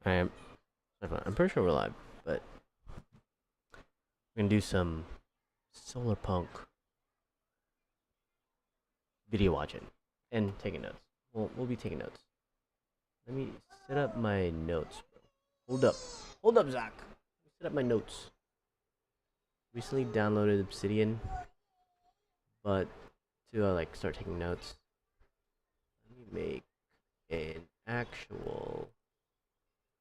I'm pretty sure we're live, but we're gonna do some SolarPunk video watching and taking notes. We'll be taking notes. Let me set up my notes. Hold up, Zach. Let me set up my notes. Recently downloaded Obsidian, but to like start taking notes, let me make an actual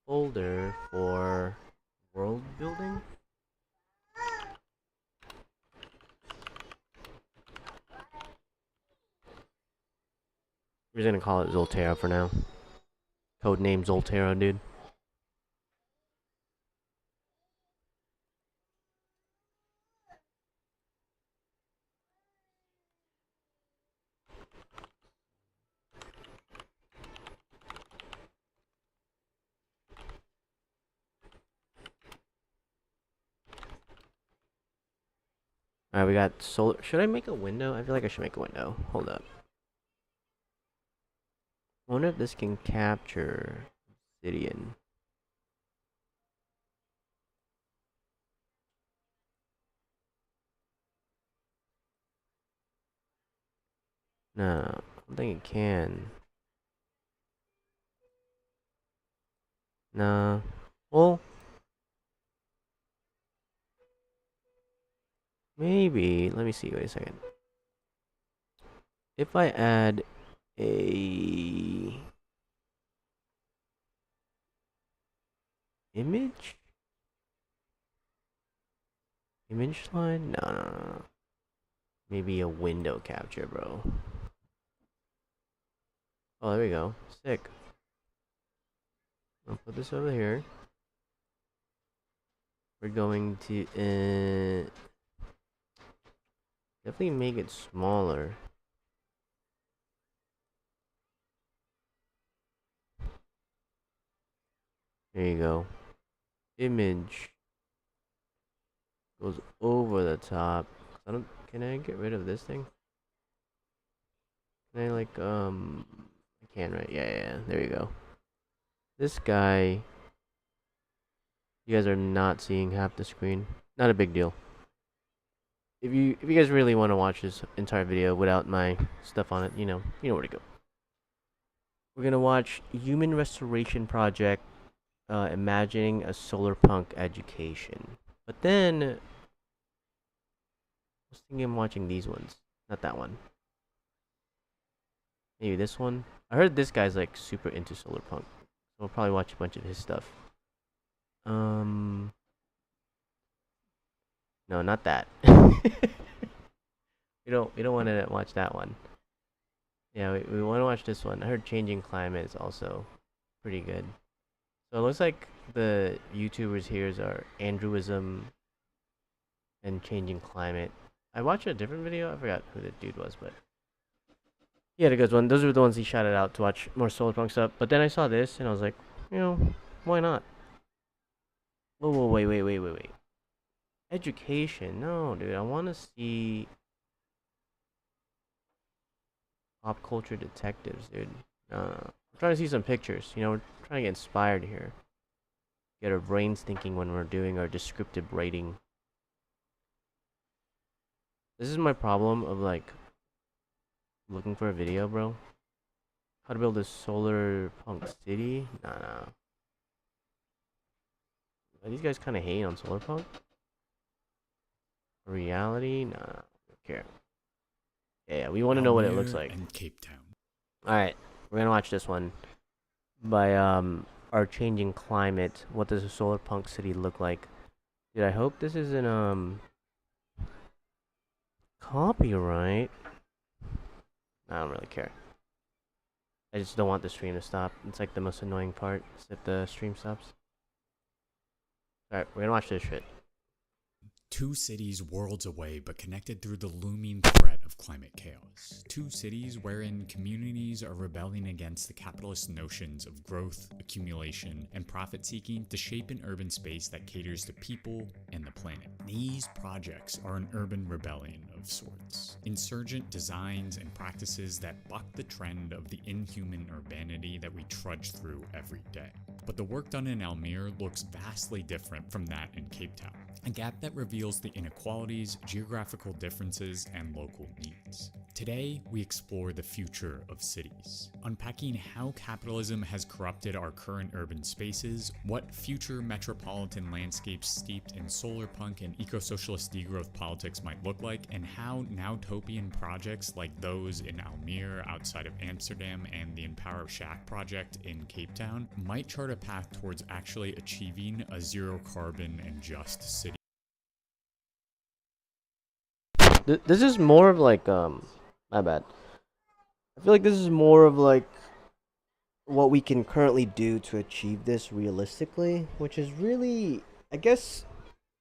folder for world building. We're just gonna call it Zoltero for now. Codename Zoltero, dude. Alright, we got solar. Should I make a window? I feel like I should make a window. Hold up. I wonder if this can capture obsidian. No, I don't think it can. No. Well, maybe. Let me see. Wait a second. If I add a image line? No. Maybe a window capture, bro. Oh, there we go. Sick. I'll put this over here. We're going to definitely make it smaller. There you go. Image goes over the top. Can I get rid of this thing? Can I like I can, right? Yeah. There you go. This guy, you guys are not seeing half the screen. Not a big deal. If you guys really want to watch this entire video without my stuff on it, you know where to go. We're gonna watch Human Restoration Project, imagining a solarpunk education. But then I was thinking of watching these ones, not that one. Maybe this one. I heard this guy's like super into solarpunk, so we'll probably watch a bunch of his stuff. No, not that. we don't want to watch that one. Yeah, we want to watch this one. I heard Changing Climate is also pretty good. So it looks like the YouTubers here are Andrewism and Changing Climate. I watched a different video. I forgot who the dude was, but he had a good one. Those were the ones he shouted out to watch more solarpunk stuff. But then I saw this and I was like, why not? Whoa, wait. Education? No, dude. I want to see pop culture detectives, dude. I'm trying to see some pictures. We're trying to get inspired here. Get our brains thinking when we're doing our descriptive writing. This is my problem of like looking for a video, bro. How to build a solar punk city? Nah. Are these guys kind of hating on solarpunk? Reality? Nah. Don't care. Yeah, we want to know what it looks like. And Cape Town. All right, we're gonna watch this one by our changing climate. What does a solar punk city look like? Dude, I hope this isn't copyright. I don't really care. I just don't want the stream to stop. It's like the most annoying part is that the stream stops. Alright, we're gonna watch this shit. Two cities worlds away, but connected through the looming threat of of climate chaos. Two cities wherein communities are rebelling against the capitalist notions of growth, accumulation, and profit seeking to shape an urban space that caters to people and the planet. These projects are an urban rebellion of sorts. Insurgent designs and practices that buck the trend of the inhuman urbanity that we trudge through every day. But the work done in Almere looks vastly different from that in Cape Town, a gap that reveals the inequalities, geographical differences, and local needs. Today, we explore the future of cities, unpacking how capitalism has corrupted our current urban spaces, what future metropolitan landscapes steeped in solarpunk and eco-socialist degrowth politics might look like, and how now-topian projects like those in Almere outside of Amsterdam and the Empower Shack project in Cape Town might chart a path towards actually achieving a zero-carbon and just city. This is more of like my bad. I feel like this is more of like what we can currently do to achieve this realistically, which is really, I guess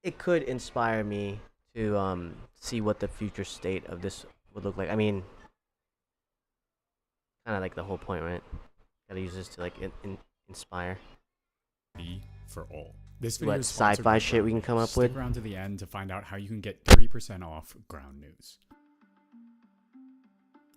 it could inspire me to see what the future state of this would look like. I mean, kind of like the whole point, right? Gotta use this to like inspire. For all. This video What is sponsored sci-fi by shit we can Ground come News. up with? Stick around to the end to find out how you can get 30% off Ground News.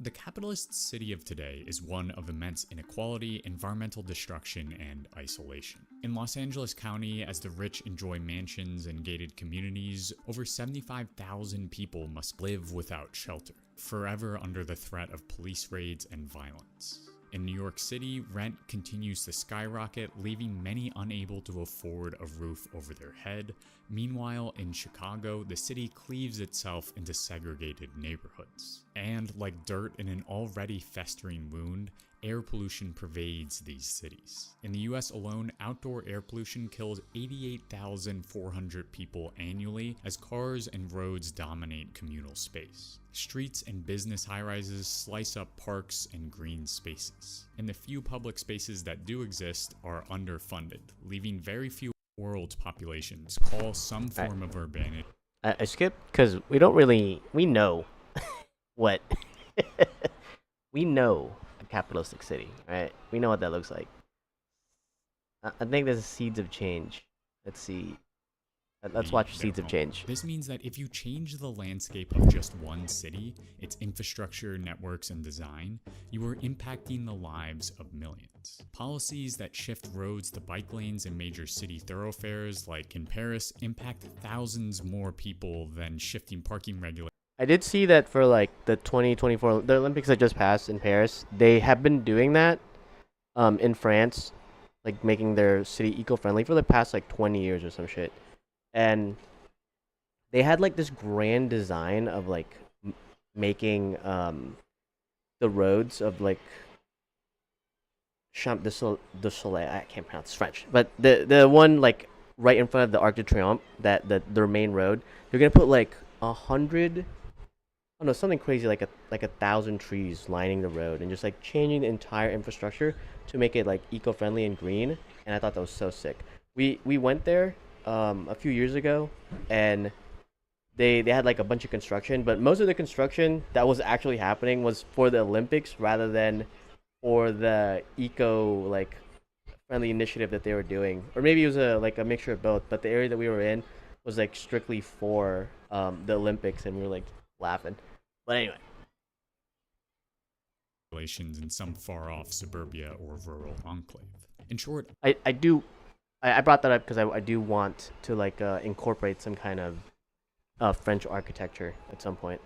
The capitalist city of today is one of immense inequality, environmental destruction, and isolation. In Los Angeles County, as the rich enjoy mansions and gated communities, over 75,000 people must live without shelter, forever under the threat of police raids and violence. In New York City, rent continues to skyrocket, leaving many unable to afford a roof over their head. Meanwhile, in Chicago, the city cleaves itself into segregated neighborhoods. And like dirt in an already festering wound, air pollution pervades these cities. In the US alone, outdoor air pollution kills 88,400 people annually as cars and roads dominate communal space. Streets and business high-rises slice up parks and green spaces. And the few public spaces that do exist are underfunded, leaving very few world populations call some form of urbanity. I skipped because we don't really, we know what, we know a capitalistic city, right? We know what that looks like. I think there's seeds of change. Let's see. Let's watch Seeds of Change. This means that if you change the landscape of just one city, its infrastructure, networks, and design, you are impacting the lives of millions. Policies that shift roads to bike lanes in major city thoroughfares, like in Paris, impact thousands more people than shifting parking regulations. I did see that for like the 2024, the Olympics that just passed in Paris, they have been doing that in France, like making their city eco-friendly for the past like 20 years or some shit. And they had like this grand design of like making the roads of like Champ de Soleil. I can't pronounce French, but the one like right in front of the Arc de Triomphe, that their main road, they're gonna put like 100, oh no, something crazy like 1,000 trees lining the road and just like changing the entire infrastructure to make it like eco-friendly and green. And I thought that was so sick. We went there a few years ago, and they had like a bunch of construction, but most of the construction that was actually happening was for the Olympics rather than for the eco like friendly initiative that they were doing, or maybe it was a mixture of both. But the area that we were in was like strictly for the Olympics, and we were like laughing. But anyway, in some far-off suburbia or rural enclave. In short, I brought that up because I do want to like incorporate some kind of French architecture at some point.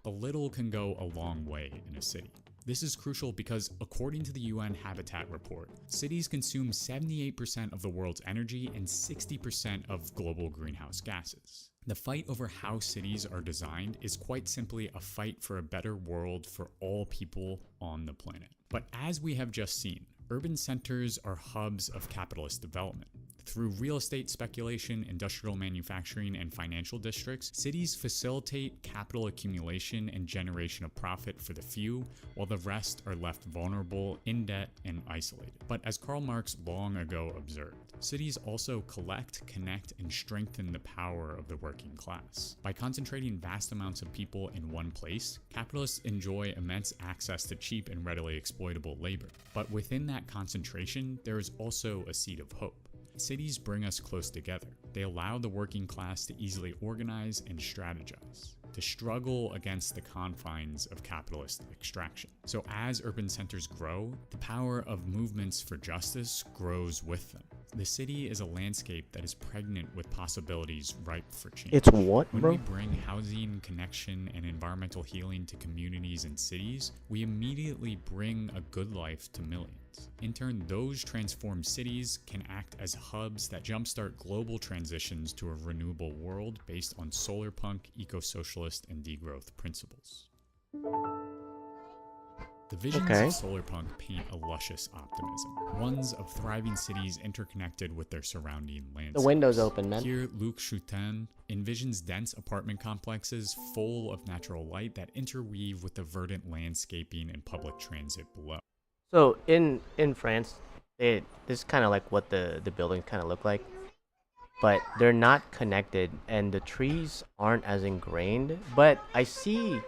A little can go a long way in a city. This is crucial because, according to the UN Habitat Report, cities consume 78% of the world's energy and 60% of global greenhouse gases. The fight over how cities are designed is quite simply a fight for a better world for all people on the planet. But as we have just seen, urban centers are hubs of capitalist development. Through real estate speculation, industrial manufacturing, and financial districts, cities facilitate capital accumulation and generation of profit for the few, while the rest are left vulnerable, in debt, and isolated. But as Karl Marx long ago observed, cities also collect, connect, and strengthen the power of the working class. By concentrating vast amounts of people in one place, capitalists enjoy immense access to cheap and readily exploitable labor. But within that concentration, there is also a seed of hope. Cities bring us close together. They allow the working class to easily organize and strategize, to struggle against the confines of capitalist extraction. So as urban centers grow, the power of movements for justice grows with them. The city is a landscape that is pregnant with possibilities ripe for change. It's what, When bro? we bring housing, connection, and environmental healing to communities and cities, we immediately bring a good life to millions. In turn, those transformed cities can act as hubs that jumpstart global transitions to a renewable world based on solarpunk, eco-socialist, and degrowth principles. The visions of solarpunk paint a luscious optimism, ones of thriving cities interconnected with their surrounding landscapes. The window's open, man. Here, Luc Choutin envisions dense apartment complexes full of natural light that interweave with the verdant landscaping and public transit below. So in France, this is kind of like what the buildings kind of look like, but they're not connected, and the trees aren't as ingrained. But I see.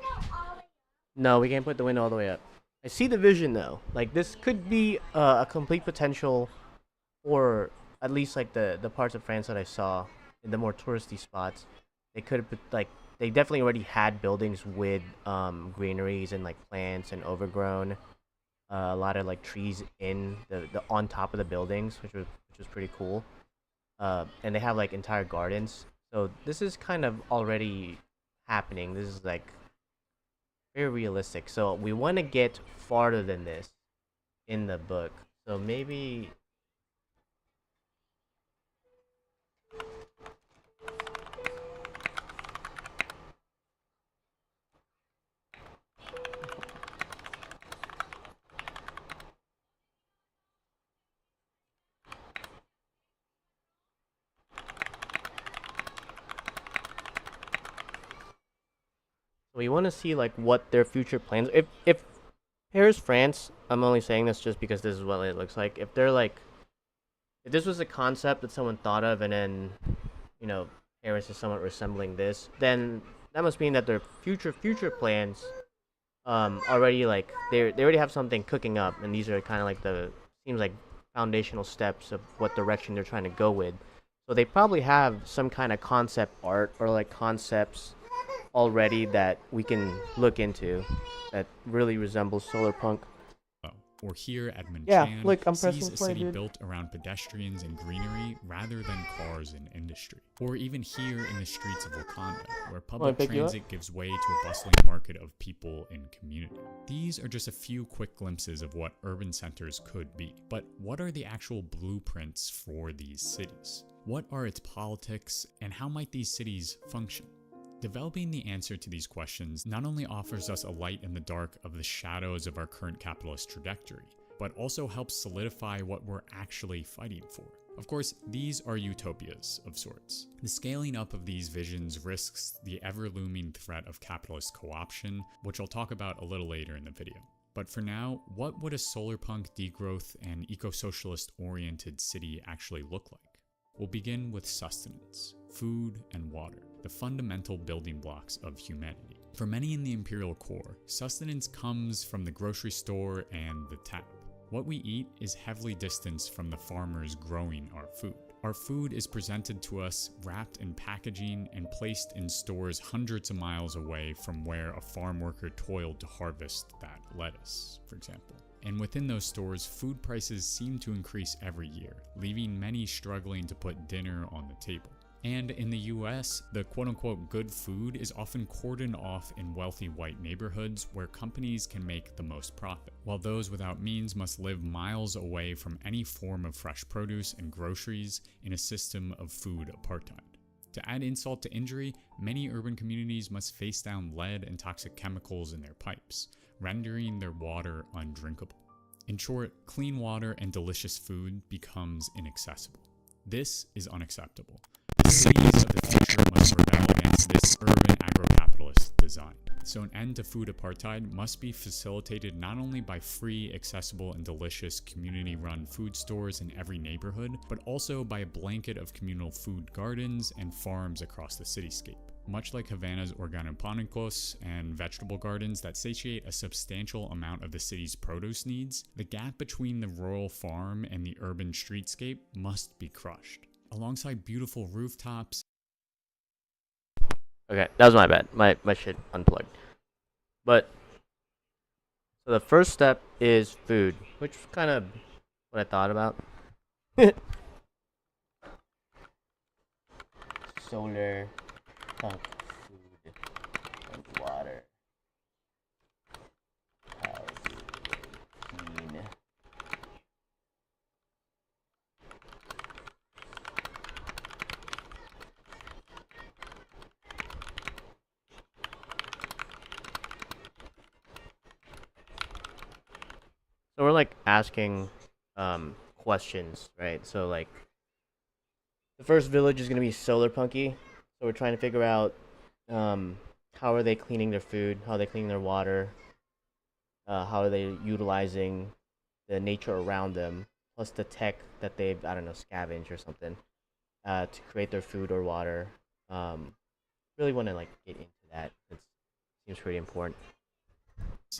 No, we can't put the window all the way up. I see the vision though. Like this could be a complete potential, or at least like the parts of France that I saw in the more touristy spots. They could have like they definitely already had buildings with greeneries and like plants and overgrown. A lot of like trees in the on top of the buildings, which was pretty cool. And they have like entire gardens. So this is kind of already happening. This is like very realistic. So we want to get farther than this in the book. So maybe we want to see like what their future plans. If Paris, France, I'm only saying this just because this is what it looks like. If they're like, if this was a concept that someone thought of, and then, you know, Paris is somewhat resembling this, then that must mean that their future plans, already like they already have something cooking up, and these are kind of like seems like foundational steps of what direction they're trying to go with. So they probably have some kind of concept art or like concepts already that we can look into that really resembles solarpunk. Or here, Edmund Yeah, Chan look, I'm sees pressing a play, city dude. built around pedestrians and greenery rather than cars and industry. Or even here in the streets of Wakanda, where public pick you up? transit gives way to a bustling market of people and community. These are just a few quick glimpses of what urban centers could be. But what are the actual blueprints for these cities? What are its politics, and how might these cities function? Developing the answer to these questions not only offers us a light in the dark of the shadows of our current capitalist trajectory, but also helps solidify what we're actually fighting for. Of course, these are utopias of sorts. The scaling up of these visions risks the ever-looming threat of capitalist co-option, which I'll talk about a little later in the video. But for now, what would a solarpunk degrowth and eco-socialist oriented city actually look like? We'll begin with sustenance, food, and water, the fundamental building blocks of humanity. For many in the imperial core, sustenance comes from the grocery store and the tap. What we eat is heavily distanced from the farmers growing our food. Our food is presented to us wrapped in packaging and placed in stores hundreds of miles away from where a farm worker toiled to harvest that lettuce, for example. And within those stores, food prices seem to increase every year, leaving many struggling to put dinner on the table. And in the US, the quote-unquote good food is often cordoned off in wealthy white neighborhoods where companies can make the most profit, while those without means must live miles away from any form of fresh produce and groceries in a system of food apartheid. To add insult to injury, many urban communities must face down lead and toxic chemicals in their pipes, rendering their water undrinkable. In short, clean water and delicious food becomes inaccessible. This is unacceptable. The cities of the future must rebel against this urban agro-capitalist design. So an end to food apartheid must be facilitated not only by free, accessible, and delicious community-run food stores in every neighborhood, but also by a blanket of communal food gardens and farms across the cityscape. Much like Havana's organoponicos and vegetable gardens that satiate a substantial amount of the city's produce needs, the gap between the rural farm and the urban streetscape must be crushed. Alongside beautiful rooftops. Okay, that was my bad. My shit unplugged. But so the first step is food, which was kind of what I thought about. Solar punk food and water. House clean. So we're like asking questions, right? So like the first village is gonna be solarpunky. So we're trying to figure out how are they cleaning their food, how are they cleaning their water, how are they utilizing the nature around them, plus the tech that they've, I don't know, scavenged or something to create their food or water. Really want to like get into that. It seems pretty important.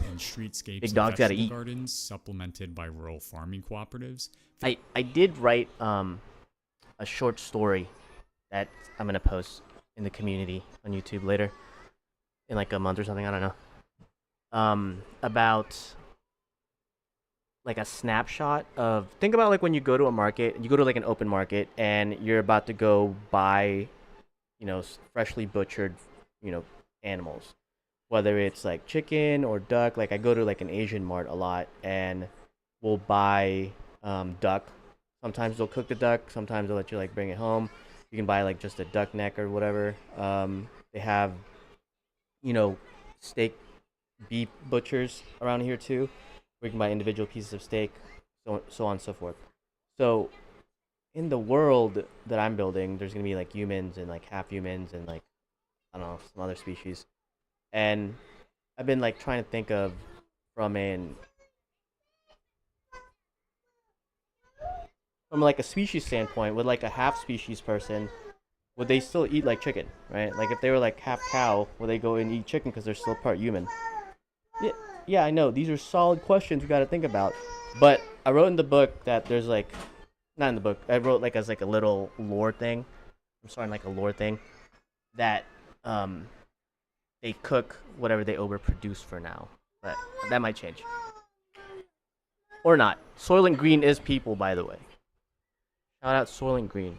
And streetscapes Big dogs gotta eat. Gardens supplemented by rural farming cooperatives. I did write a short story that I'm gonna post in the community on YouTube later, in like a month or something. I don't know. About like a snapshot of, think about like when you go to a market, you go to like an open market, and you're about to go buy, you know, freshly butchered, you know, animals. Whether it's like chicken or duck. Like I go to like an Asian mart a lot, and we'll buy duck. Sometimes they'll cook the duck. Sometimes they'll let you like bring it home. You can buy like just a duck neck or whatever. They have, you know, steak, beef butchers around here too, where you can buy individual pieces of steak, so on and so forth. So in the world that I'm building, there's gonna be like humans and like half humans and like, I don't know, some other species. And I've been like trying to think of from like a species standpoint, with like a half species person, would they still eat like chicken, right? Like if they were like half cow, would they go and eat chicken because they're still part human? Yeah, I know. These are solid questions we got to think about. But I wrote in the book that there's like, not in the book, I wrote like as like a little lore thing. I'm starting like a lore thing that they cook whatever they overproduce for now, but that might change. Or not. Soylent Green is people, by the way. Shout out Soylent Green.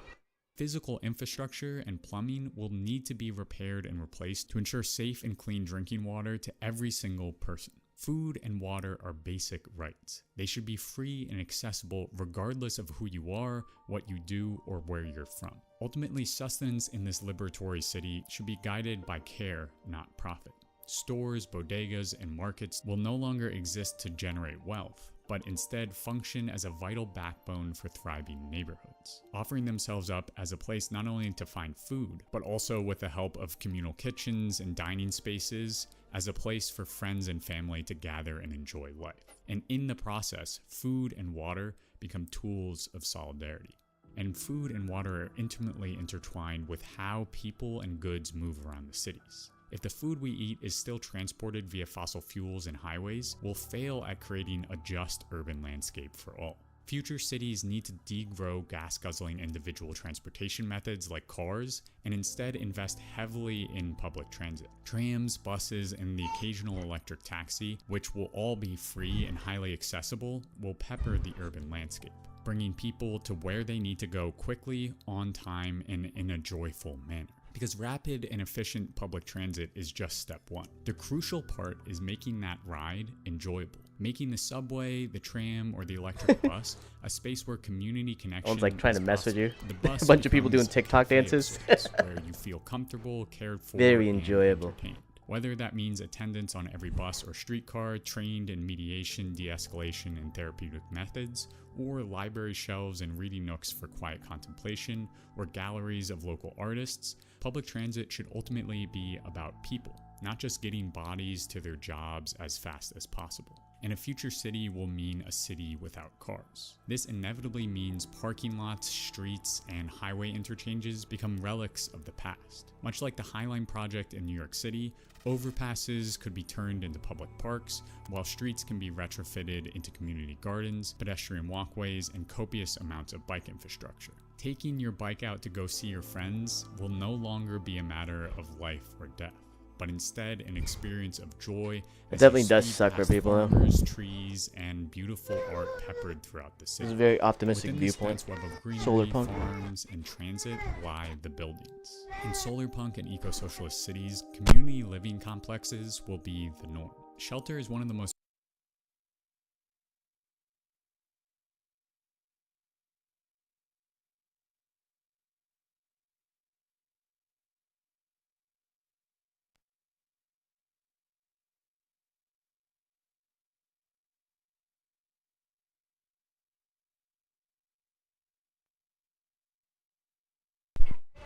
Physical infrastructure and plumbing will need to be repaired and replaced to ensure safe and clean drinking water to every single person. Food and water are basic rights. They should be free and accessible regardless of who you are, what you do, or where you're from. Ultimately, sustenance in this liberatory city should be guided by care, not profit. Stores, bodegas, and markets will no longer exist to generate wealth, but instead function as a vital backbone for thriving neighborhoods, offering themselves up as a place not only to find food, but also with the help of communal kitchens and dining spaces, as a place for friends and family to gather and enjoy life. And in the process, food and water become tools of solidarity. And food and water are intimately intertwined with how people and goods move around the cities. If the food we eat is still transported via fossil fuels and highways, we'll fail at creating a just urban landscape for all. Future cities need to degrow gas-guzzling individual transportation methods like cars and instead invest heavily in public transit. Trams, buses, and the occasional electric taxi, which will all be free and highly accessible, will pepper the urban landscape, bringing people to where they need to go quickly, on time, and in a joyful manner. Because rapid and efficient public transit is just step one. The crucial part is making that ride enjoyable. Making the subway, the tram, or the electric bus a space where community connection One's like trying to mess with you. The bus a bunch of people doing TikTok dances. where you feel comfortable, cared for, very and enjoyable. entertained. Whether that means attendance on every bus or streetcar, trained in mediation, de-escalation, and therapeutic methods, or library shelves and reading nooks for quiet contemplation, or galleries of local artists, public transit should ultimately be about people, not just getting bodies to their jobs as fast as possible. And a future city will mean a city without cars. This inevitably means parking lots, streets, and highway interchanges become relics of the past. Much like the Highline project in New York City, overpasses could be turned into public parks, while streets can be retrofitted into community gardens, pedestrian walkways, and copious amounts of bike infrastructure. Taking your bike out to go see your friends will no longer be a matter of life or death, but instead an experience of joy. It definitely does suck for people, though. Farmers, trees, and beautiful art peppered throughout the city. This is a very optimistic Within viewpoint. this dense web of greenery, Solarpunk. farms, and transit lie the buildings. In solarpunk and eco-socialist cities, community living complexes will be the norm. Shelter is one of the most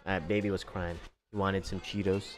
That baby was crying. He wanted some Cheetos.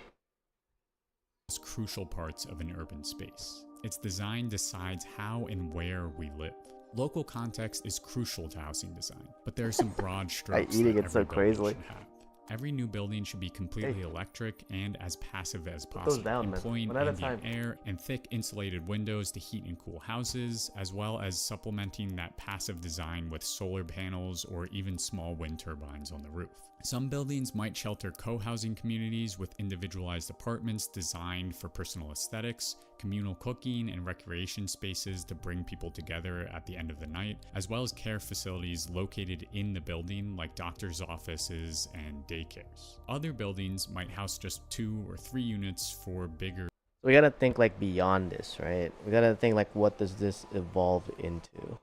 crucial parts of an urban space. Its design decides how and where we live. Local context is crucial to housing design, but there are some broad strokes eating that it so every building crazily. should have. Every new building should be completely electric and as passive as those possible, down, man. employing One at a ambient time. air and thick insulated windows to heat and cool houses, as well as supplementing that passive design with solar panels or even small wind turbines on the roof. Some buildings might shelter co-housing communities with individualized apartments designed for personal aesthetics, communal cooking and recreation spaces to bring people together at the end of the night, as well as care facilities located in the building like doctors' offices and daycares. Other buildings might house just 2 or 3 units for bigger We gotta think like beyond this, right? We gotta think like, what does this evolve into?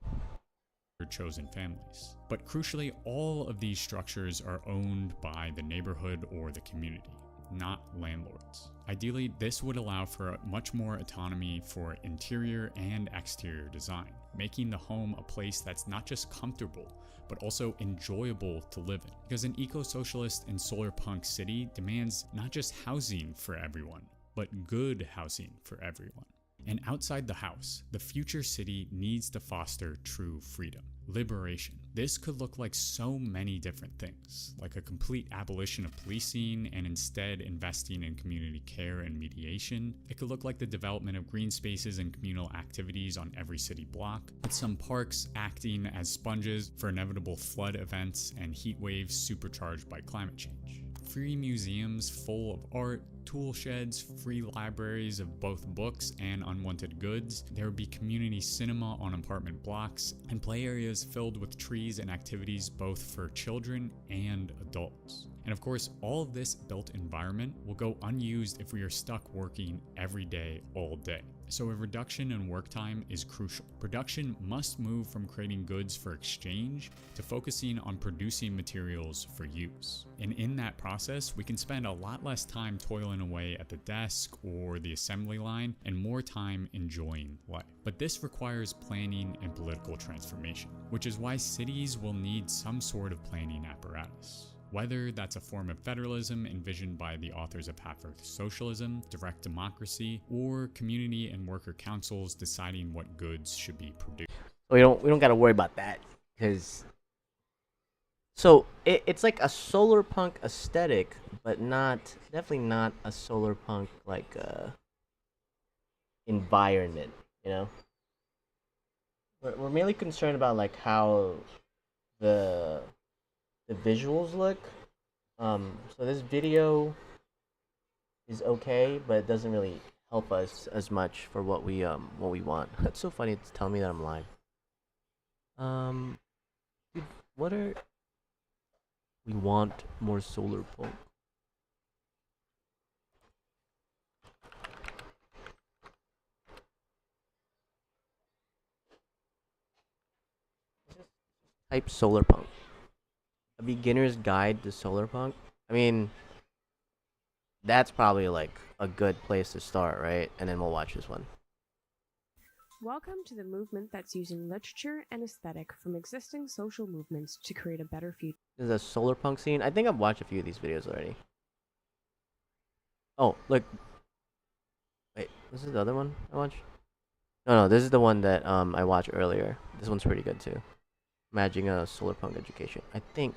chosen families. But crucially, all of these structures are owned by the neighborhood or the community, not landlords. Ideally, this would allow for much more autonomy for interior and exterior design, making the home a place that's not just comfortable, but also enjoyable to live in. Because an eco-socialist and solarpunk city demands not just housing for everyone, but good housing for everyone. And outside the house, the future city needs to foster true freedom, liberation. This could look like so many different things, like a complete abolition of policing and instead investing in community care and mediation. It could look like the development of green spaces and communal activities on every city block, with some parks acting as sponges for inevitable flood events and heat waves supercharged by climate change. Free museums full of art, tool sheds, free libraries of both books and unwanted goods. There would be community cinema on apartment blocks, and play areas filled with trees and activities both for children and adults. And of course, all of this built environment will go unused if we are stuck working every day, all day. So a reduction in work time is crucial. Production must move from creating goods for exchange to focusing on producing materials for use. And in that process, we can spend a lot less time toiling away at the desk or the assembly line and more time enjoying life. But this requires planning and political transformation, which is why cities will need some sort of planning apparatus. Whether that's a form of federalism envisioned by the authors of Half-Earth Socialism, direct democracy, or community and worker councils deciding what goods should be produced. We don't gotta worry about that, because so it's like a solar punk aesthetic, but definitely not a solar punk like environment. You know, we're mainly concerned about like how the visuals look. So this video is okay, but it doesn't really help us as much for what we want. That's so funny. It's telling me that I'm lying. Dude, what are we want more solar punk? Type solar punk. A beginner's guide to solar punk. I mean, that's probably like a good place to start, right? And then we'll watch this one. Welcome to the movement that's using literature and aesthetic from existing social movements to create a better future. This is a solar punk scene. I think I've watched a few of these videos already. Oh, look. Wait, this is the other one I watched? No, this is the one that I watched earlier. This one's pretty good too. Imagining a solar punk education. I think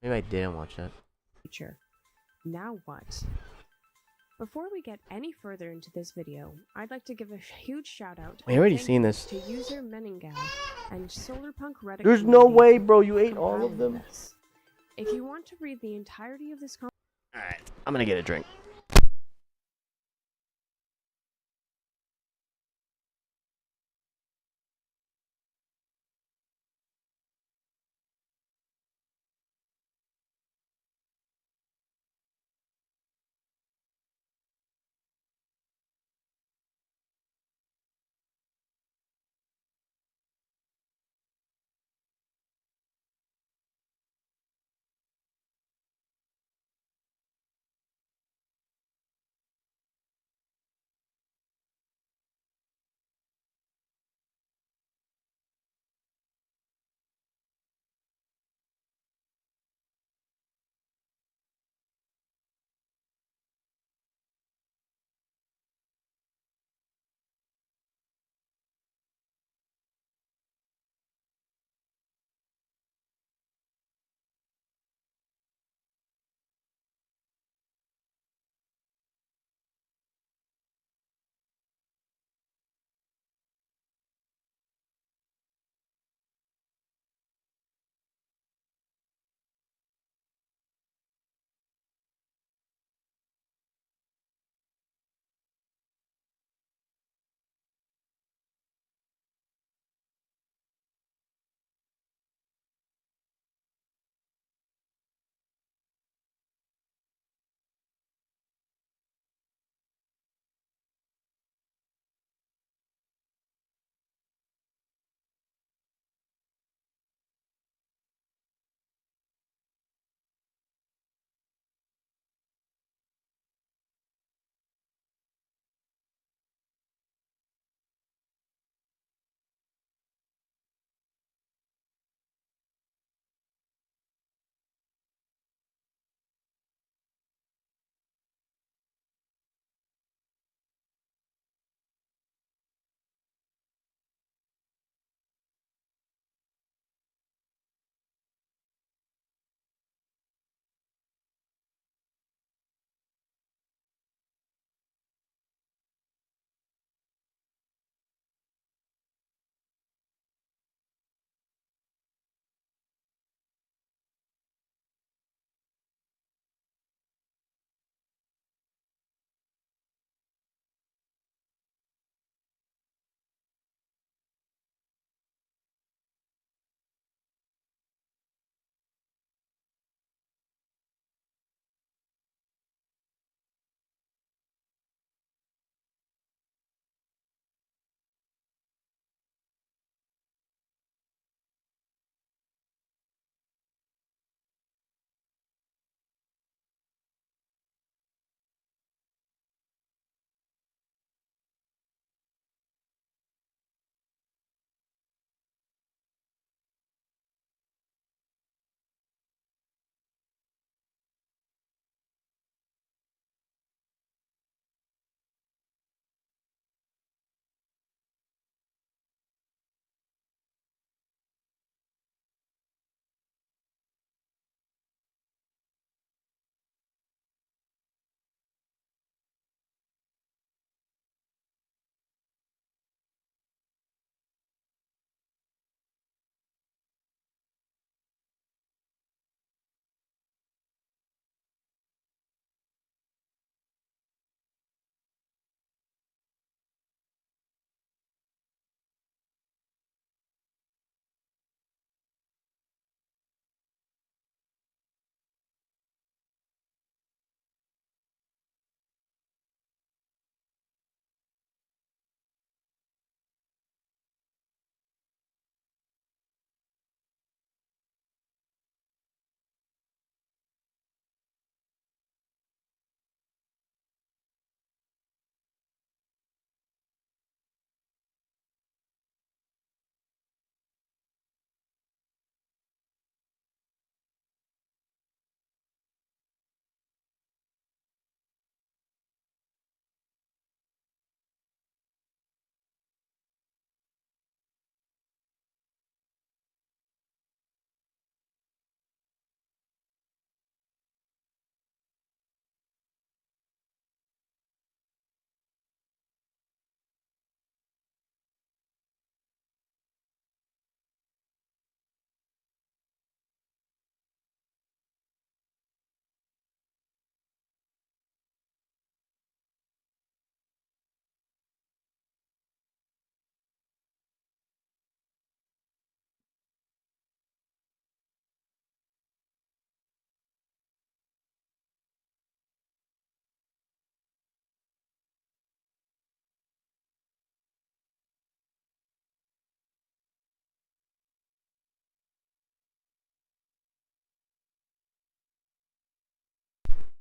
maybe I didn't watch that. Now what? Before we get any further into this video, I'd like to give a huge shout out We already seen this. to user Meningao and Solarpunk Reddit. There's no way, bro. You ate all of them. If you want to read the entirety of this Alright, I'm gonna get a drink.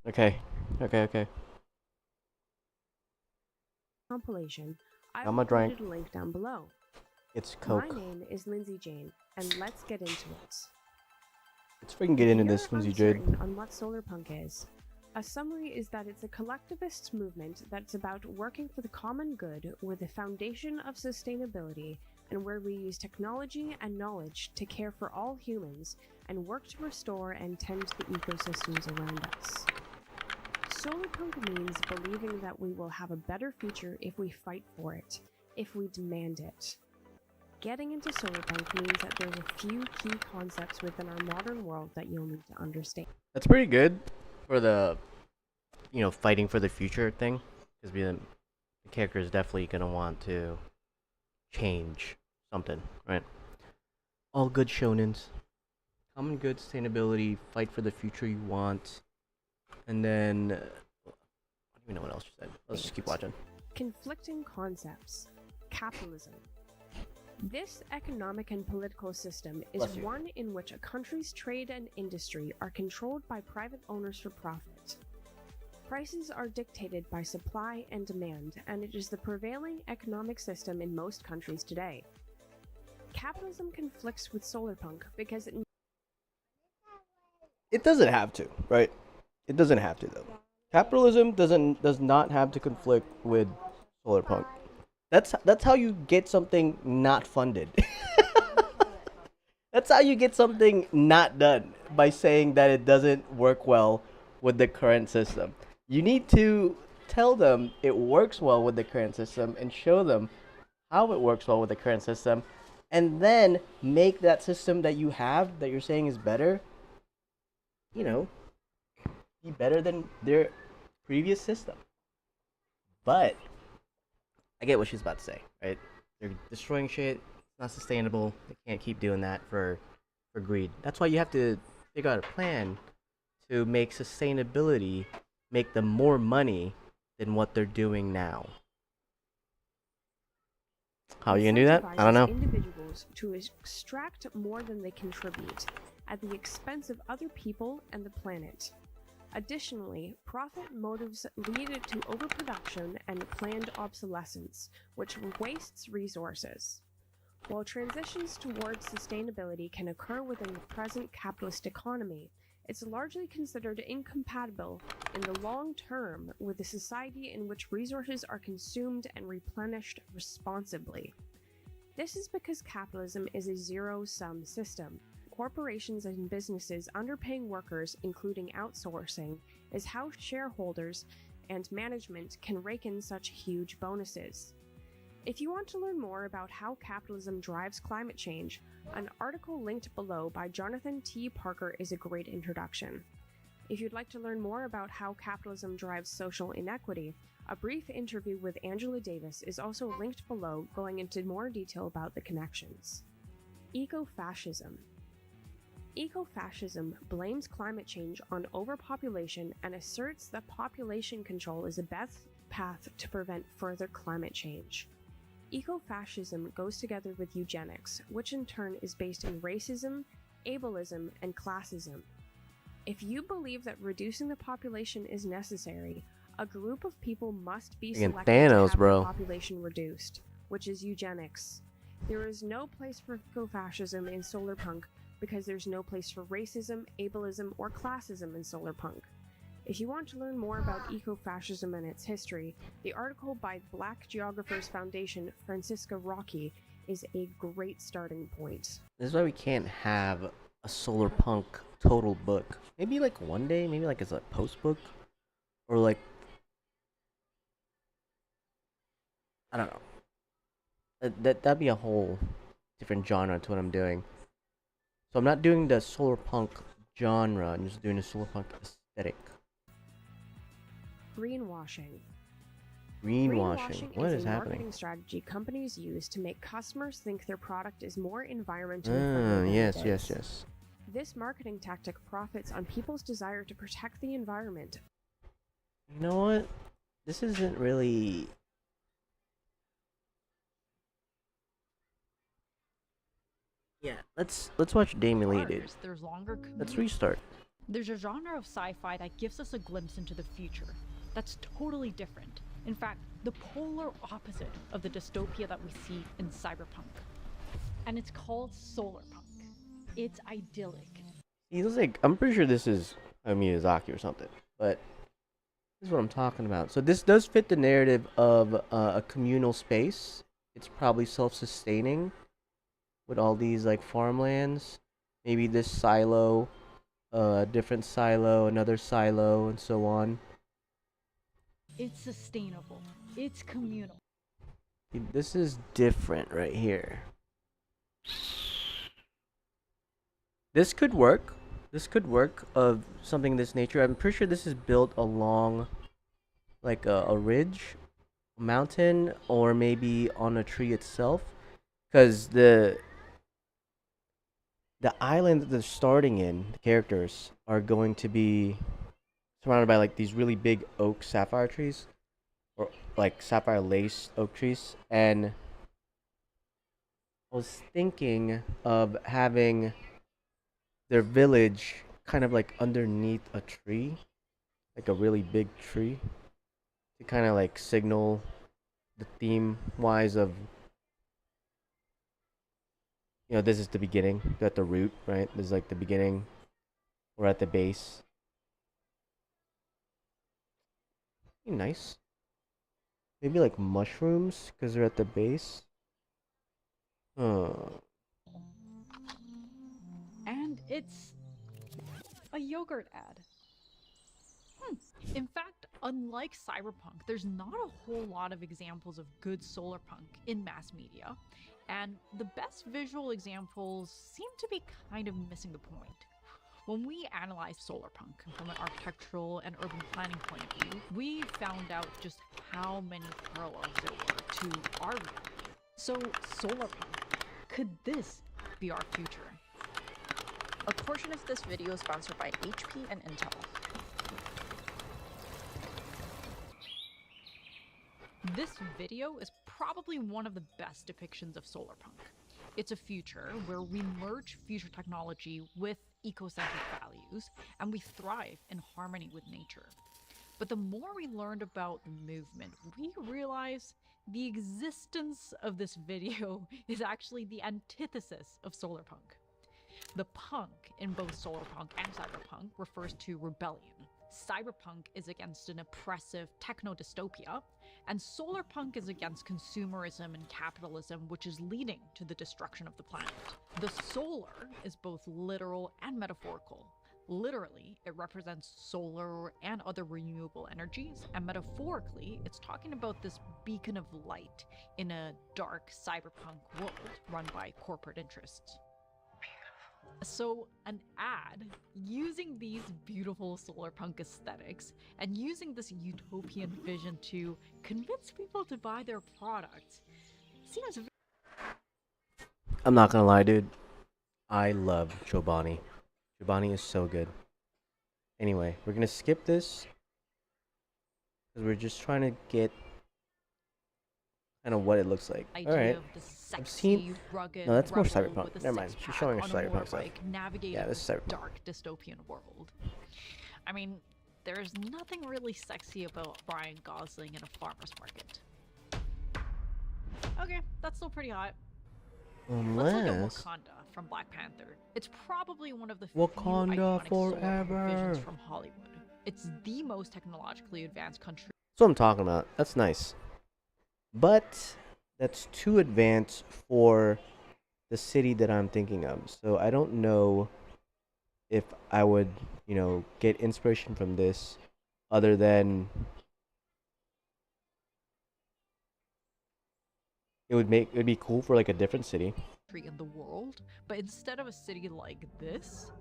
Okay. Okay. compilation, I've I'm a drink. included a link down below. It's My Coke. name is Lindsay Jane, and let's get into it. Let's freaking get If into you're this, Lindsay Jade. uncertain on what solarpunk is, a summary is that it's a collectivist movement that's about working for the common good with the foundation of sustainability, and where we use technology and knowledge to care for all humans and work to restore and tend the ecosystems around us. Solarpunk means believing that we will have a better future if we fight for it, if we demand it. Getting into solarpunk means that there's a few key concepts within our modern world that you'll need to understand. That's pretty good for the, fighting for the future thing. Because the character is definitely going to want to change something, right? All good shonens. Common good, sustainability, fight for the future you want. And then, I don't even know what else you said. Let's just keep watching. Conflicting concepts. Capitalism. This economic and political system is Bless you. one in which a country's trade and industry are controlled by private owners for profit. Prices are dictated by supply and demand, and it is the prevailing economic system in most countries today. Capitalism conflicts with solarpunk because It doesn't have to, right? It doesn't have to though. Capitalism does not have to conflict with solarpunk. That's how you get something not funded. That's how you get something not done, by saying that it doesn't work well with the current system. You need to tell them it works well with the current system and show them how it works well with the current system, and then make that system that you have that you're saying is better, be better than their previous system. But I get what she's about to say, right? They're destroying shit. It's not sustainable. They can't keep doing that for greed. That's why you have to figure out a plan to make sustainability make them more money than what they're doing now. How are you gonna do that? I don't know. Individuals to extract more than they contribute at the expense of other people and the planet. Additionally, profit motives lead to overproduction and planned obsolescence, which wastes resources. While transitions towards sustainability can occur within the present capitalist economy, it's largely considered incompatible in the long term with a society in which resources are consumed and replenished responsibly. This is because capitalism is a zero-sum system. Corporations and businesses underpaying workers, including outsourcing, is how shareholders and management can rake in such huge bonuses. If you want to learn more about how capitalism drives climate change, an article linked below by Jonathan T. Parker is a great introduction. If you'd like to learn more about how capitalism drives social inequity, a brief interview with Angela Davis is also linked below, going into more detail about the connections. Ecofascism. Ecofascism blames climate change on overpopulation and asserts that population control is the best path to prevent further climate change. Ecofascism goes together with eugenics, which in turn is based in racism, ableism, and classism. If you believe that reducing the population is necessary, a group of people must be selected Thanos, to have bro. the population reduced, which is eugenics. There is no place for ecofascism in solarpunk because there's no place for racism, ableism, or classism in solarpunk. If you want to learn more about ecofascism and its history, the article by Black Geographers Foundation, Francisca Rocky, is a great starting point. This is why we can't have a solarpunk total book. Maybe like one day, maybe like as a post book, or like, I don't know. That'd be a whole different genre to what I'm doing. So I'm not doing the solarpunk genre. I'm just doing the solarpunk aesthetic. Greenwashing. Greenwashing. What is a happening? marketing strategy companies use to make customers think their product is more environmentally friendly than yes, it yes, is. yes. This marketing tactic profits on people's desire to protect the environment. You know what? This isn't really. Yeah, let's watch Damien Lee, dude. There's longer Let's restart. There's a genre of sci-fi that gives us a glimpse into the future that's totally different. In fact, the polar opposite of the dystopia that we see in cyberpunk. And it's called solarpunk. It's idyllic. He looks like, I'm pretty sure this is a Miyazaki or something, but this is what I'm talking about. So this does fit the narrative of a communal space. It's probably self-sustaining with all these like farmlands. Maybe this silo, a different silo, another silo, and so on. It's sustainable. It's communal. This is different right here. This could work. This could work of something of this nature. I'm pretty sure this is built along like a ridge, a mountain, or maybe on a tree itself. Because the island that they're starting in, the characters are going to be surrounded by like these really big oak sapphire trees, or like sapphire lace oak trees. And I was thinking of having their village kind of like underneath a tree, like a really big tree, to kind of like signal the theme wise of, you know, this is the beginning, they're at the root, right? This is like the beginning, we're at the base. Nice. Maybe like mushrooms because they're at the base. And it's a yogurt ad. In fact, unlike cyberpunk, there's not a whole lot of examples of good solarpunk in mass media, and the best visual examples seem to be kind of missing the point. When we analyzed solarpunk from an architectural and urban planning point of view, we found out just how many parallels there were to our reality. So solarpunk, could this be our future? A portion of this video is sponsored by HP and Intel. This video is probably one of the best depictions of solarpunk. It's a future where we merge future technology with eco-centric values, and we thrive in harmony with nature. But the more we learned about the movement, we realized the existence of this video is actually the antithesis of solarpunk. The punk in both solarpunk and cyberpunk refers to rebellion. Cyberpunk is against an oppressive techno-dystopia, and solarpunk is against consumerism and capitalism, which is leading to the destruction of the planet. The solar is both literal and metaphorical. Literally, it represents solar and other renewable energies, and metaphorically, it's talking about this beacon of light in a dark cyberpunk world run by corporate interests. So an ad using these beautiful solarpunk aesthetics and using this utopian vision to convince people to buy their products seems. I'm not gonna lie, dude. I love Chobani. Chobani is so good. Anyway, we're gonna skip this because we're just trying to get kind of what it looks like. All right. I've seen. Rugged No, that's more rebel cyberpunk. with a Never mind. six-pack She's showing us on a cyberpunk stuff. motorbike navigating Yeah, this is this cyberpunk. dark dystopian world. I mean, there's nothing really sexy about Ryan Gosling in a farmer's market. Okay, that's still pretty hot. Let's look at Unless Wakanda from Black Panther. It's probably one of the Wakanda few iconic forever. visions from Hollywood. It's the most technologically advanced country. that's what I'm talking about. That's nice, but that's too advanced for the city that I'm thinking of. So I don't know if I would, you know, get inspiration from this other than it'd be cool for like a different city. In the world, but instead of a city like this,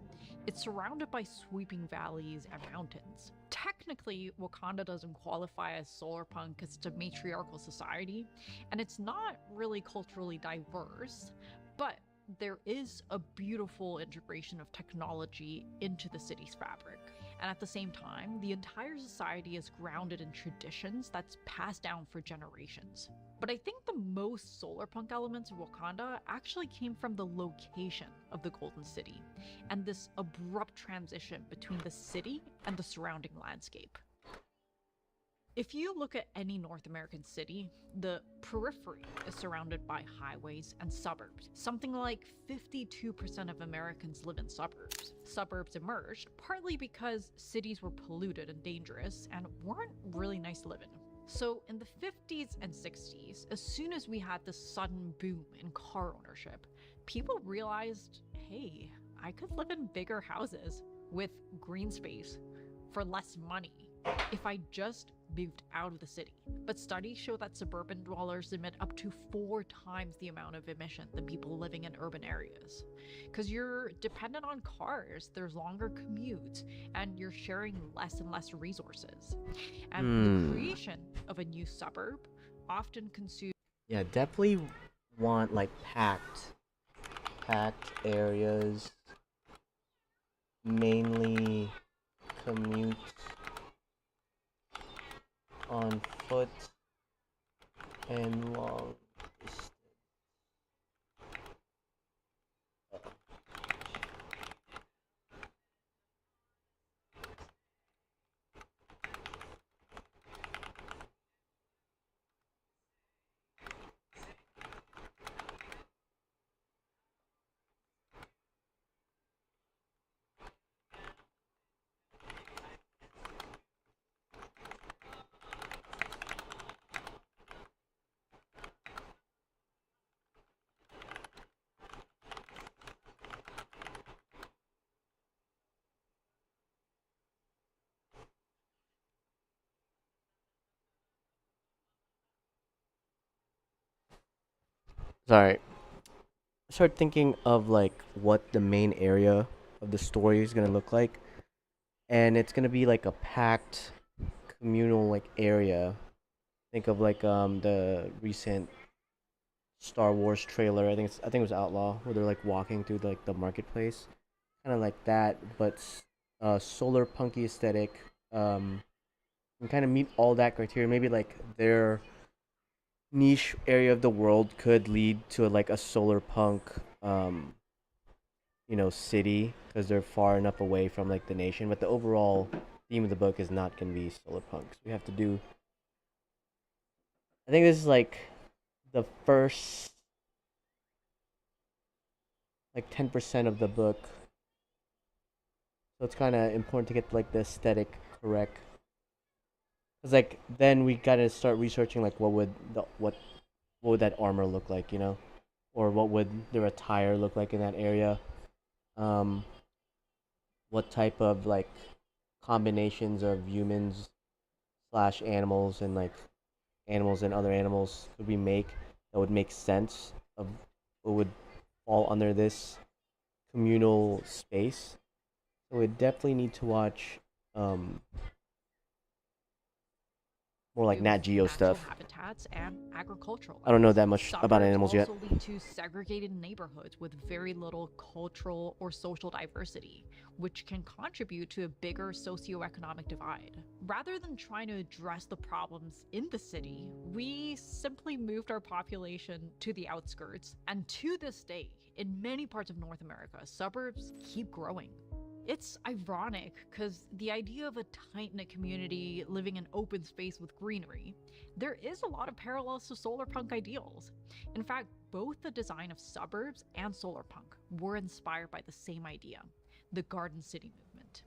it's surrounded by sweeping valleys and mountains. Technically, Wakanda doesn't qualify as solarpunk because it's a matriarchal society, and it's not really culturally diverse, but there is a beautiful integration of technology into the city's fabric. And at the same time, the entire society is grounded in traditions that's passed down for generations. But I think the most solarpunk elements of Wakanda actually came from the location of the Golden City and this abrupt transition between the city and the surrounding landscape. If you look at any North American city, the periphery is surrounded by highways and suburbs. Something like 52% of Americans live in suburbs. Suburbs emerged partly because cities were polluted and dangerous and weren't really nice to live in. So in the 50s and 60s, as soon as we had this sudden boom in car ownership, people realized, hey, I could live in bigger houses with green space for less money if I just moved out of the city. But studies show that suburban dwellers emit up to 4 times the amount of emission than people living in urban areas. Because you're dependent on cars, there's longer commutes, and you're sharing less and less resources. And the creation of a new suburb often consumes... Yeah, definitely want like packed areas, mainly commute on foot and long distance. Sorry. I started thinking of like what the main area of the story is gonna look like, and it's gonna be like a packed communal like area. Think of like the recent Star Wars trailer. I think it was Outlaw, where they're like walking through like the marketplace, kind of like that, but solar punky aesthetic. And kind of meet all that criteria. Maybe like their niche area of the world could lead to like a solar punk city, because they're far enough away from like the nation, but the overall theme of the book is not going to be solar punks. We have to do, I think this is like the first like 10% of the book, so it's kind of important to get like the aesthetic correct. Cause like then we gotta start researching like what would that armor look like, or what would their attire look like in that area. What type of like combinations of humans slash animals and like animals and other animals could we make that would make sense of what would fall under this communal space. So we definitely need to watch more like Nat Geo stuff. Habitats and agricultural. I don't know that much about animals yet. Also lead to segregated neighborhoods with very little cultural or social diversity, which can contribute to a bigger socioeconomic divide. Rather than trying to address the problems in the city, we simply moved our population to the outskirts, and to this day, in many parts of North America, suburbs keep growing. It's ironic, because the idea of a tight-knit community living in open space with greenery, there is a lot of parallels to solarpunk ideals. In fact, both the design of suburbs and solarpunk were inspired by the same idea, the Garden City movement.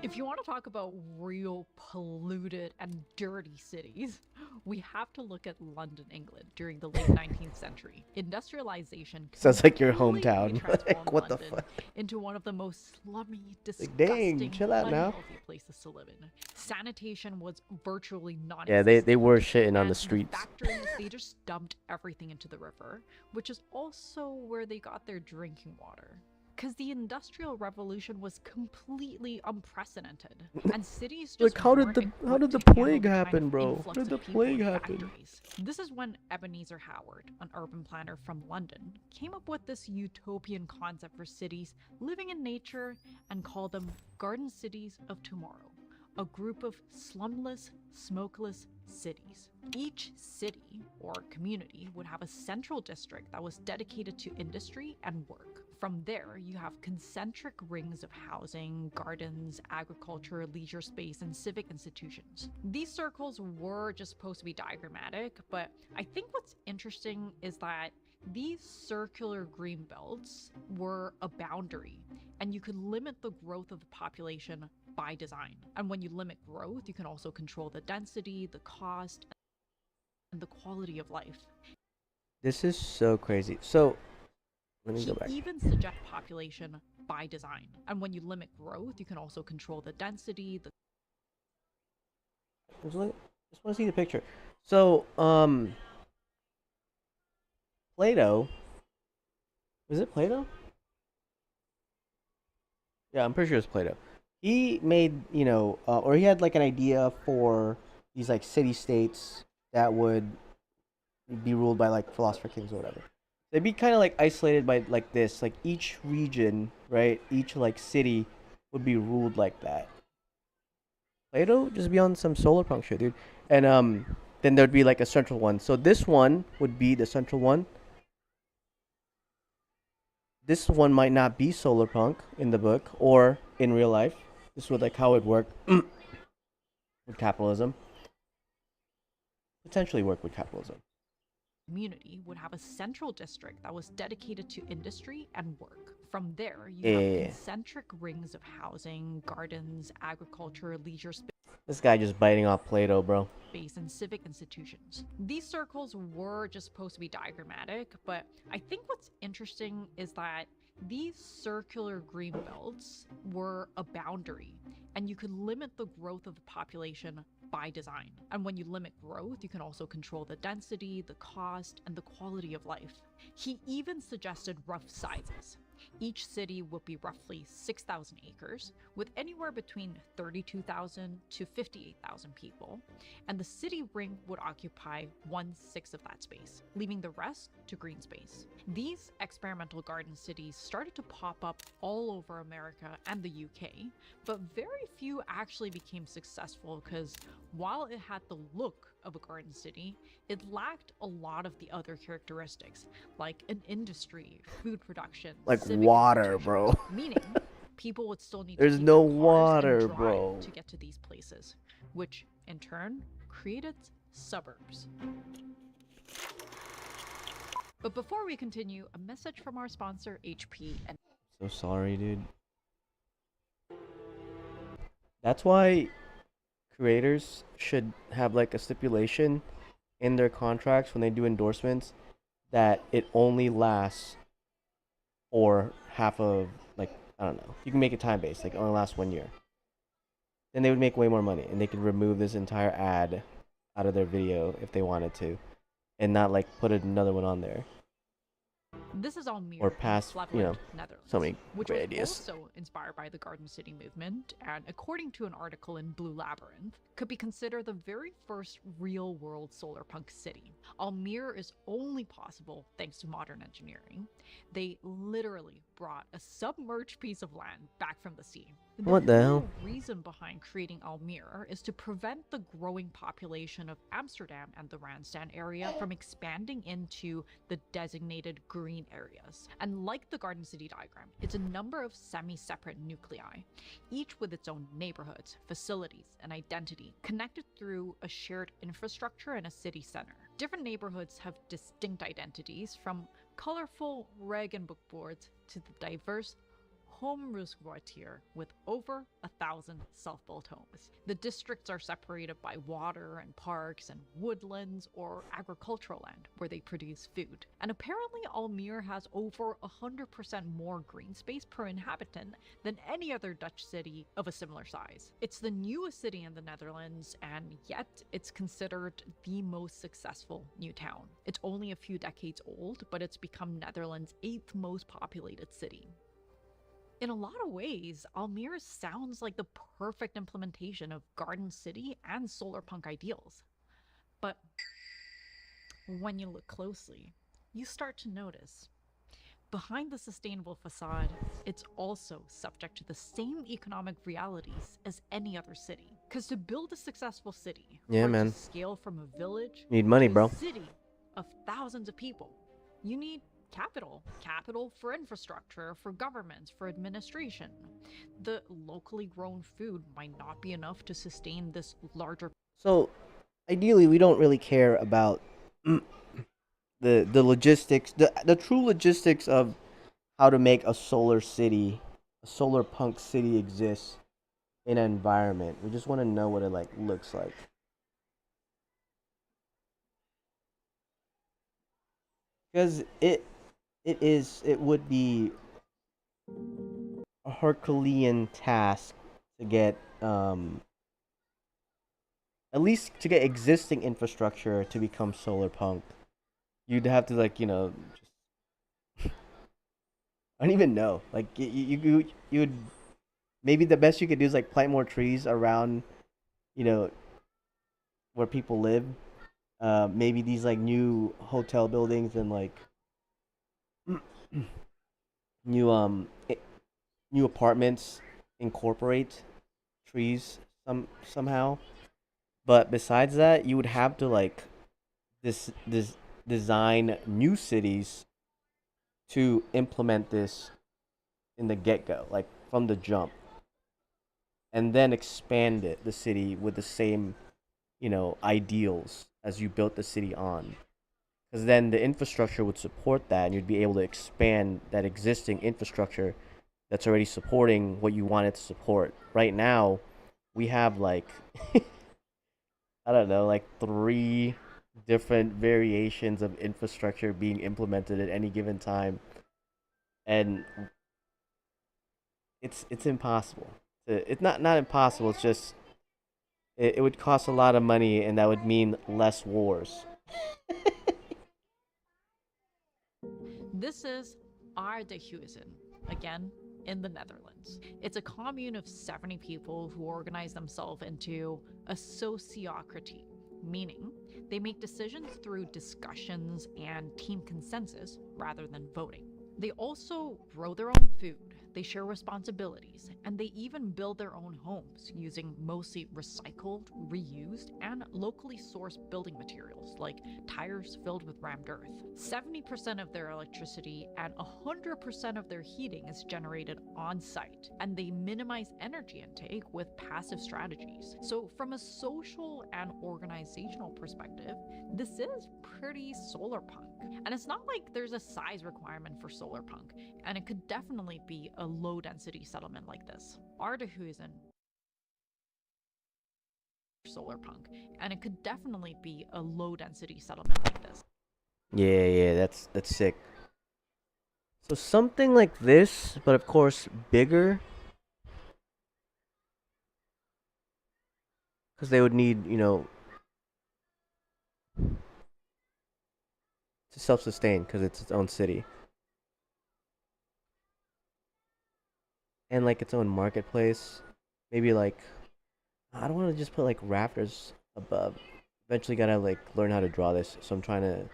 If you want to talk about real polluted and dirty cities, we have to look at London, England during the late 19th century. Industrialization sounds like your hometown. transformed Like, what the London fuck? into one of the most slummy, disgusting, dang, chill out now. unhealthy places to live in. Sanitation was virtually non-existent. Yeah, they were shitting on the and streets. Factories, they just dumped everything into the river, which is also where they got their drinking water. Because the Industrial Revolution was completely unprecedented, and cities just Like, how did weren't the equipped to plague handle the kind happen, of bro? How influx did of the people plague and happen? factories. This is when Ebenezer Howard, an urban planner from London, came up with this utopian concept for cities living in nature and called them Garden Cities of Tomorrow. a group of slumless, smokeless cities. Each city or community would have a central district that was dedicated to industry and work. From there, you have concentric rings of housing, gardens, agriculture, leisure space, and civic institutions. These circles were just supposed to be diagrammatic, but I think what's interesting is that these circular green belts were a boundary, and you could limit the growth of the population by design. And when you limit growth, you can also control the density, the cost, and the quality of life. This is so crazy. So let me go back. He even suggests population by design. And when you limit growth, you can also control the density, the Just want to see the picture. So, Plato. Was it Plato? Yeah, I'm pretty sure it's Plato. He made, or he had like an idea for these like city states that would be ruled by like philosopher kings or whatever. They'd be kind of like isolated by like this, like each region, right? Each like city would be ruled like that. Plato just be on some solar punk shit, dude. And then there'd be like a central one. So this one would be the central one. This one might not be solar punk in the book or in real life. This would like how it would work with capitalism. Potentially work with capitalism. community would have a central district that was dedicated to industry and work. From there, you have concentric rings of housing, gardens, agriculture, leisure space. This guy just biting off Plato, bro. Space and civic institutions. These circles were just supposed to be diagrammatic, but I think what's interesting is that these circular green belts were a boundary, and you could limit the growth of the population by design. And when you limit growth, you can also control the density, the cost, and the quality of life. He even suggested rough sizes. Each city would be roughly 6,000 acres, with anywhere between 32,000 to 58,000 people, and the city ring would occupy 1/6 of that space, leaving the rest to green space. These experimental garden cities started to pop up all over America and the UK, but very few actually became successful because while it had the look of a garden city, it lacked a lot of the other characteristics, like an industry, food production, like civic water, bro. meaning people would still need There's to keep no their cars water, and drive bro. to get to these places, which in turn created suburbs. But before we continue, a message from our sponsor, HP. And So sorry, dude. That's why creators should have like a stipulation in their contracts when they do endorsements that it only lasts for half of, like, I don't know. You can make it time based, like it only lasts 1 year. Then they would make way more money and they could remove this entire ad out of their video if they wanted to and not like put another one on there. this is Almere, Or past, Netherlands, so many which great was ideas. also inspired by the Garden City movement, and according to an article in Blue Labyrinth, could be considered the very first real-world solarpunk city. Almere is only possible thanks to modern engineering. They literally brought a submerged piece of land back from the sea. What the hell? The reason behind creating Almere is to prevent the growing population of Amsterdam and the Randstad area from expanding into the designated green areas. And like the Garden City diagram, it's a number of semi-separate nuclei, each with its own neighborhoods, facilities, and identity, connected through a shared infrastructure and a city center. Different neighborhoods have distinct identities, from colorful Regenbook boards to the diverse Homruskwartier with over 1,000 self-built homes. The districts are separated by water and parks and woodlands or agricultural land where they produce food. And apparently Almere has over 100% more green space per inhabitant than any other Dutch city of a similar size. It's the newest city in the Netherlands, and yet it's considered the most successful new town. It's only a few decades old, but it's become Netherlands' 8th most populated city. In a lot of ways, Almere sounds like the perfect implementation of Garden City and solarpunk ideals. But when you look closely, you start to notice behind the sustainable facade, it's also subject to the same economic realities as any other city. Because to build a successful city, Yeah, for it man. to scale from a village Need money, to bro. a city of thousands of people, you need capital. Capital for infrastructure, for governments, for administration. The locally grown food might not be enough to sustain this larger. So, ideally, we don't really care about the logistics, the true logistics of how to make a solar city, a solar punk city exist in an environment. We just want to know what it like looks like. Because it would be a Herculean task to get at least to get existing infrastructure to become solar punk. You'd have to like, just I don't even know. Like you would maybe the best you could do is like plant more trees around, you know, where people live. Maybe these like new hotel buildings and like new new apartments incorporate trees somehow. But besides that, you would have to like this design new cities to implement this in the get go, like from the jump, and then expand it the city with the same ideals as you built the city on. Because then the infrastructure would support that, and you'd be able to expand that existing infrastructure that's already supporting what you want it to support. Right now, we have like I don't know, like three different variations of infrastructure being implemented at any given time, and it's impossible. It's not impossible. It's just it would cost a lot of money, and that would mean less wars. This is AIghtFams, again, in the Netherlands. It's a commune of 70 people who organize themselves into a sociocracy, meaning they make decisions through discussions and team consensus rather than voting. They also grow their own food, they share responsibilities, and they even build their own homes using mostly recycled, reused, and locally sourced building materials like tires filled with rammed earth. 70% of their electricity and 100% of their heating is generated on site, and they minimize energy intake with passive strategies. So, from a social and organizational perspective, this is pretty solar punk. And it's not like there's a size requirement for solar punk, and it could definitely be a low density settlement like this. AIghtFams solar punk, and it could definitely be a low density settlement like this. Yeah, that's sick. So something like this, but of course bigger, because they would need to self-sustain because it's its own city and like its own marketplace. Maybe like I don't want to just put like rafters above. Eventually, gotta like learn how to draw this. So I'm trying to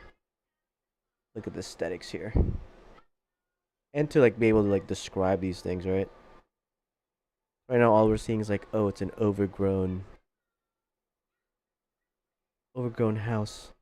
look at the aesthetics here and to like be able to like describe these things, right? Right now, all we're seeing is like, oh, it's an overgrown house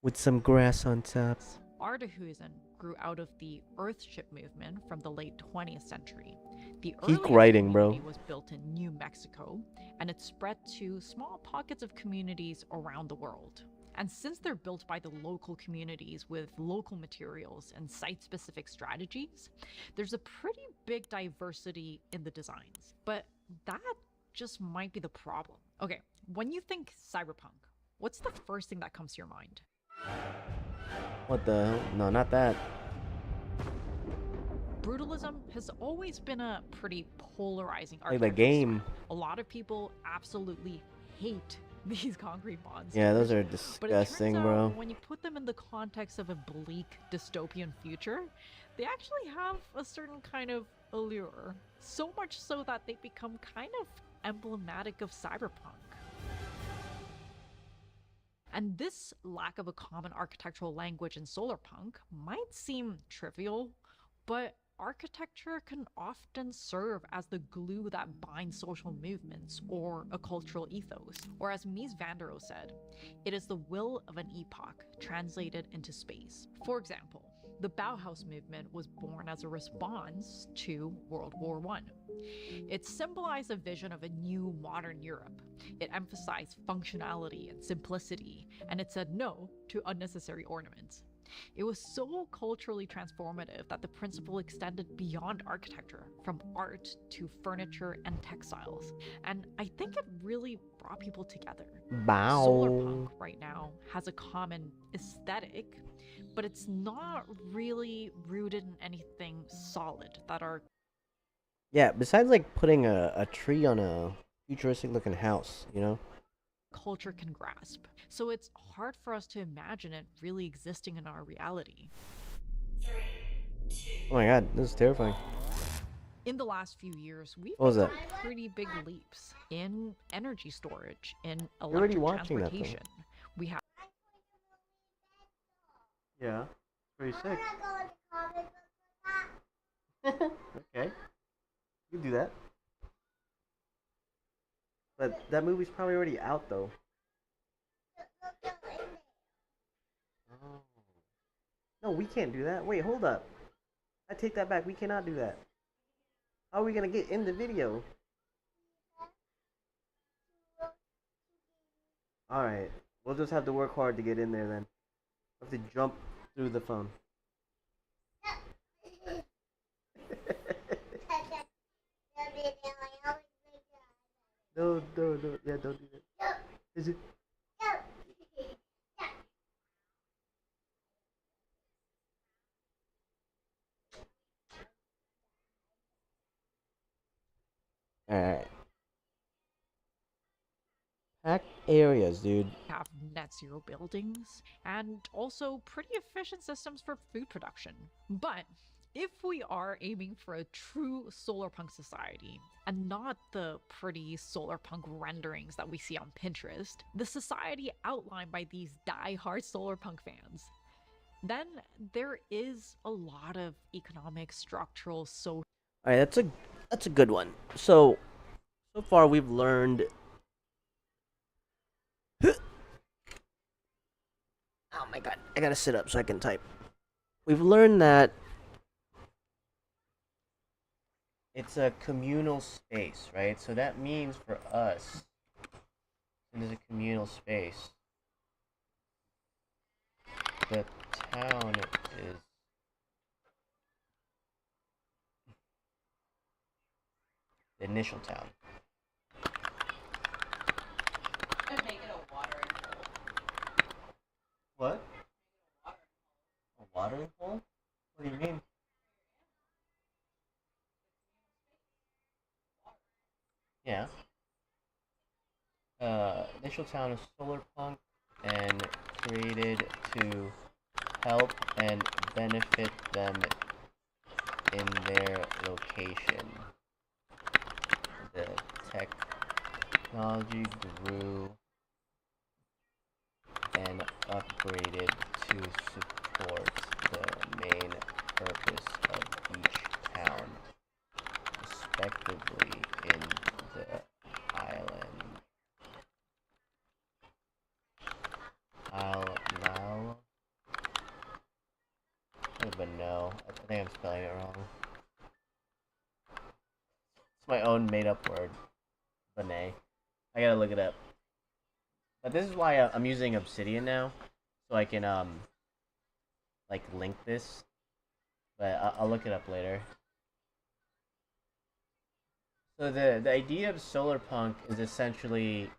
with some grass on top. AIghtFams grew out of the Earthship movement from the late 20th century. The Peak earliest writing, bro. community was built in New Mexico, and it spread to small pockets of communities around the world. And since they're built by the local communities with local materials and site-specific strategies, there's a pretty big diversity in the designs. But that just might be the problem. Okay, when you think cyberpunk, what's the first thing that comes to your mind? What the hell? No, not that. Brutalism has always been a pretty polarizing Like the architectural game. style. A lot of people absolutely hate these concrete monsters. Yeah, those are But it disgusting, turns bro. out when you put them in the context of a bleak dystopian future, they actually have a certain kind of allure. So much so that they become kind of emblematic of cyberpunk. And this lack of a common architectural language in solarpunk might seem trivial, but architecture can often serve as the glue that binds social movements or a cultural ethos. Or as Mies van der Rohe said, it is the will of an epoch translated into space. For example, the Bauhaus movement was born as a response to World War I. It symbolized a vision of a new modern Europe. It emphasized functionality and simplicity, and it said no to unnecessary ornaments. It was so culturally transformative that the principle extended beyond architecture, from art to furniture and textiles. And I think it really brought people together. Bow. Solarpunk right now has a common aesthetic, but it's not really rooted in anything solid that our Yeah, besides like putting a tree on a futuristic looking house, you know? culture can grasp. So it's hard for us to imagine it really existing in our reality. Oh my god, this is terrifying. In the last few years, we've What was made that? some pretty big leaps in energy storage, in You're already electric watching that, though. transportation. We have Yeah, pretty sick. Okay, you can do that. But that movie's probably already out, though. Oh. No, we can't do that. Wait, hold up. I take that back. We cannot do that. How are we gonna get in the video? Alright, we'll just have to work hard to get in there then. Have to jump through the phone. No, no, no. Yeah, don't do that. Is it? Alright. Packed areas, dude. have net zero buildings and also pretty efficient systems for food production. But if we are aiming for a true solarpunk society and not the pretty solarpunk renderings that we see on Pinterest, the society outlined by these die-hard solarpunk fans, then there is a lot of economic, structural, social. Alright, that's a good one. So far we've learned. Oh my god, I gotta sit up so I can type. We've learned that it's a communal space, right? So that means for us, it is a communal space. The town is the initial town. And make it a watering hole. What? A watering hole? What do you mean? Yeah. Initial town is solarpunk and created to help and benefit them in their location. The technology grew and upgraded to support the main purpose of each town, respectively in the island. Now, but no, I think I'm spelling it wrong. It's my own made-up word, Benet. I gotta look it up. But this is why I'm using Obsidian now, so I can like link this. But I'll look it up later. So the idea of solarpunk is essentially,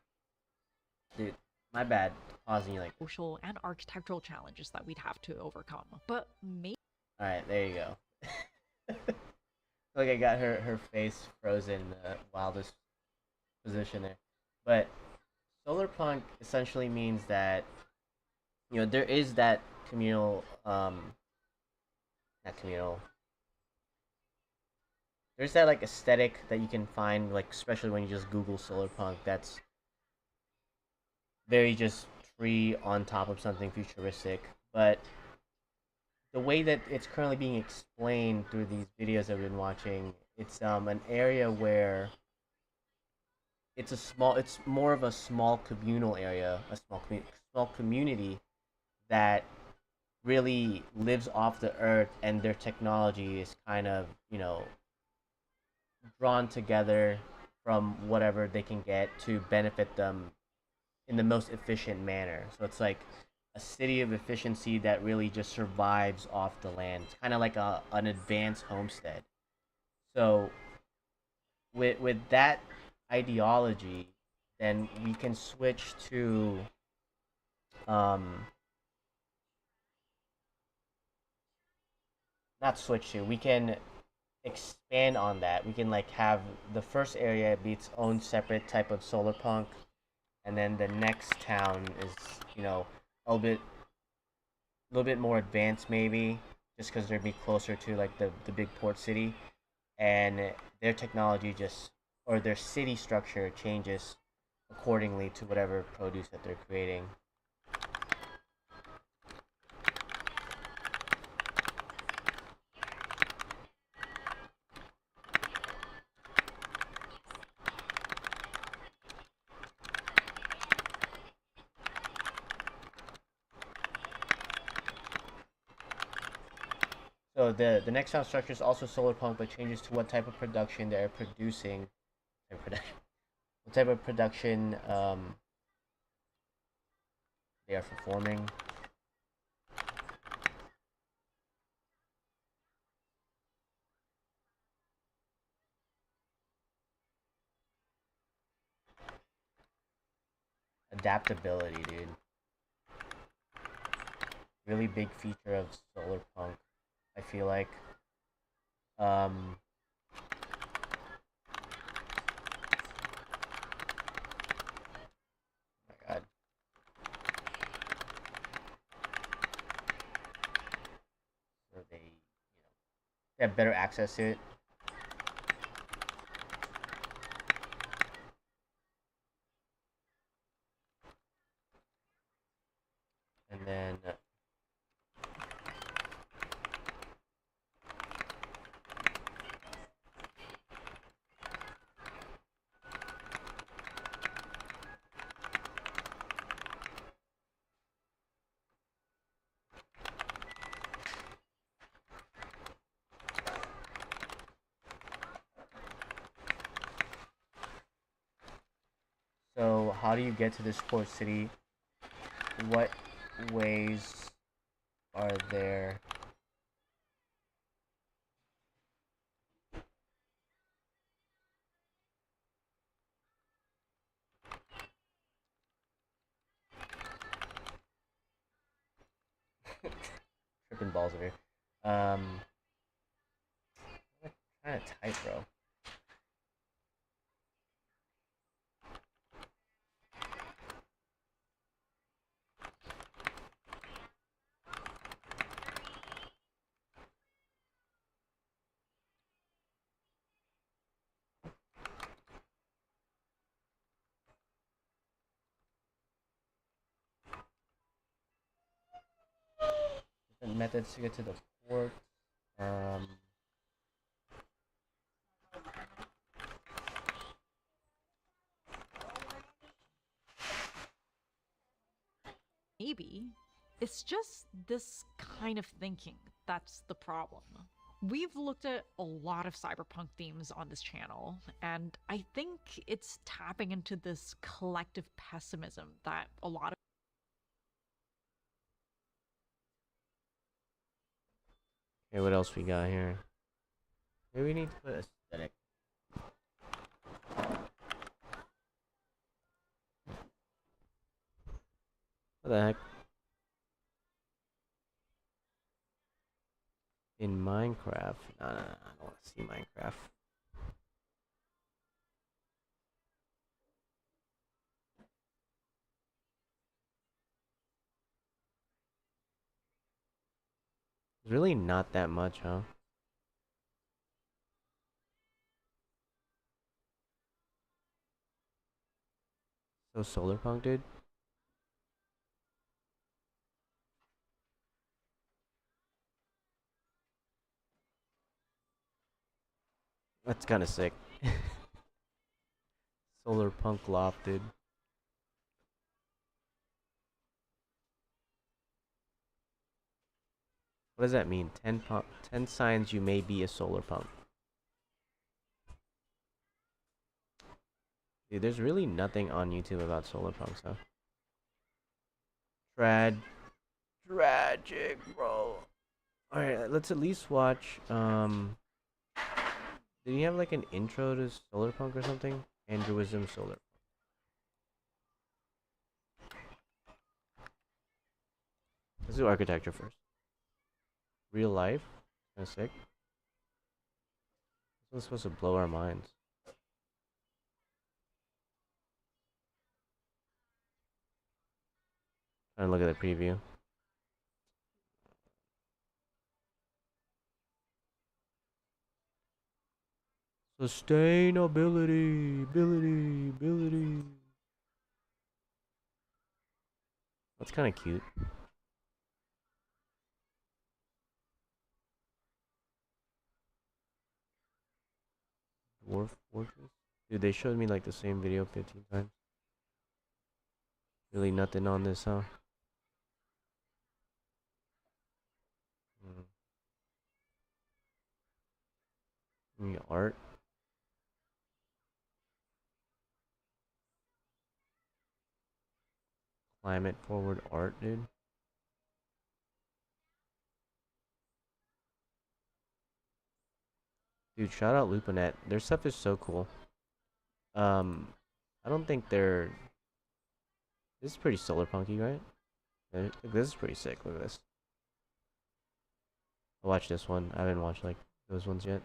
dude, my bad, pausing you like. social and architectural challenges that we'd have to overcome. But maybe All right, there you go. Like I got her face frozen in the wildest position there. But solarpunk essentially means that, you know, there is that communal, not communal. There's that like aesthetic that you can find, like especially when you just Google solarpunk. That's very just tree on top of something futuristic. But the way that it's currently being explained through these videos I've been watching, it's an area where it's more of a small communal area, a small community that really lives off the earth, and their technology is kind of, drawn together from whatever they can get to benefit them in the most efficient manner. So it's like a city of efficiency that really just survives off the land. It's kind of like an advanced homestead. So with that ideology, then we can switch to um not switch to, we can expand on that. We can like have the first area be its own separate type of solar punk, and then the next town is, a little bit more advanced maybe, just because they'd be closer to like the big port city, and their technology just, or their city structure changes accordingly to whatever produce that they're creating. So the next sound structure is also solar punk, but changes to what type of production they are producing. What type of production they are performing. Adaptability, dude. Really big feature of solar punk, I feel like. Um, oh my god. So they have better access to it. And then so how do you get to this port city? What ways are there? Tripping balls over here. Kind of tight, bro. Different methods to get to the port. Maybe it's just this kind of thinking that's the problem. We've looked at a lot of cyberpunk themes on this channel, and I think it's tapping into this collective pessimism that a lot of Okay, what else we got here? Maybe we need to put aesthetic. What the heck? In Minecraft? No, I don't want to see Minecraft. It's really not that much, huh? So solar punk, dude. That's kind of sick. Solarpunk loft, dude. What does that mean? 10 signs you may be a solar punk. Dude, there's really nothing on YouTube about solar punks, huh? Tragic, bro. Alright, let's at least watch, did he have like an intro to solar punk or something? Andrewism solar. Let's do architecture first. Real life? Kinda sick. This one's supposed to blow our minds. Trying to look at the preview. Ability. That's kind of cute. Dwarf Fortress? Dude, they showed me like the same video 15 times. Really nothing on this, huh? Art? Climate forward art, dude. Dude, shout out Lupanet. Their stuff is so cool. I don't think they're... This is pretty solar punky, right? This is pretty sick. Look at this. I'll watch this one. I haven't watched like those ones yet.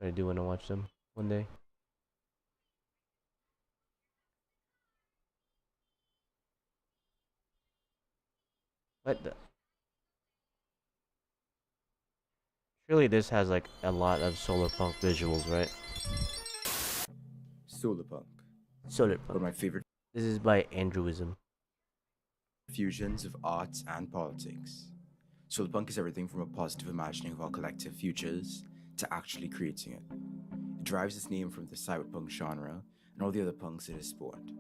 But I do want to watch them one day. What the? Surely this has like a lot of solar punk visuals, right? Solarpunk. Solar One of punk. my favorite This is by Andrewism. fusions of art and politics. Solarpunk is everything from a positive imagining of our collective futures to actually creating it. It derives its name from the cyberpunk genre and all the other punks it has spawned.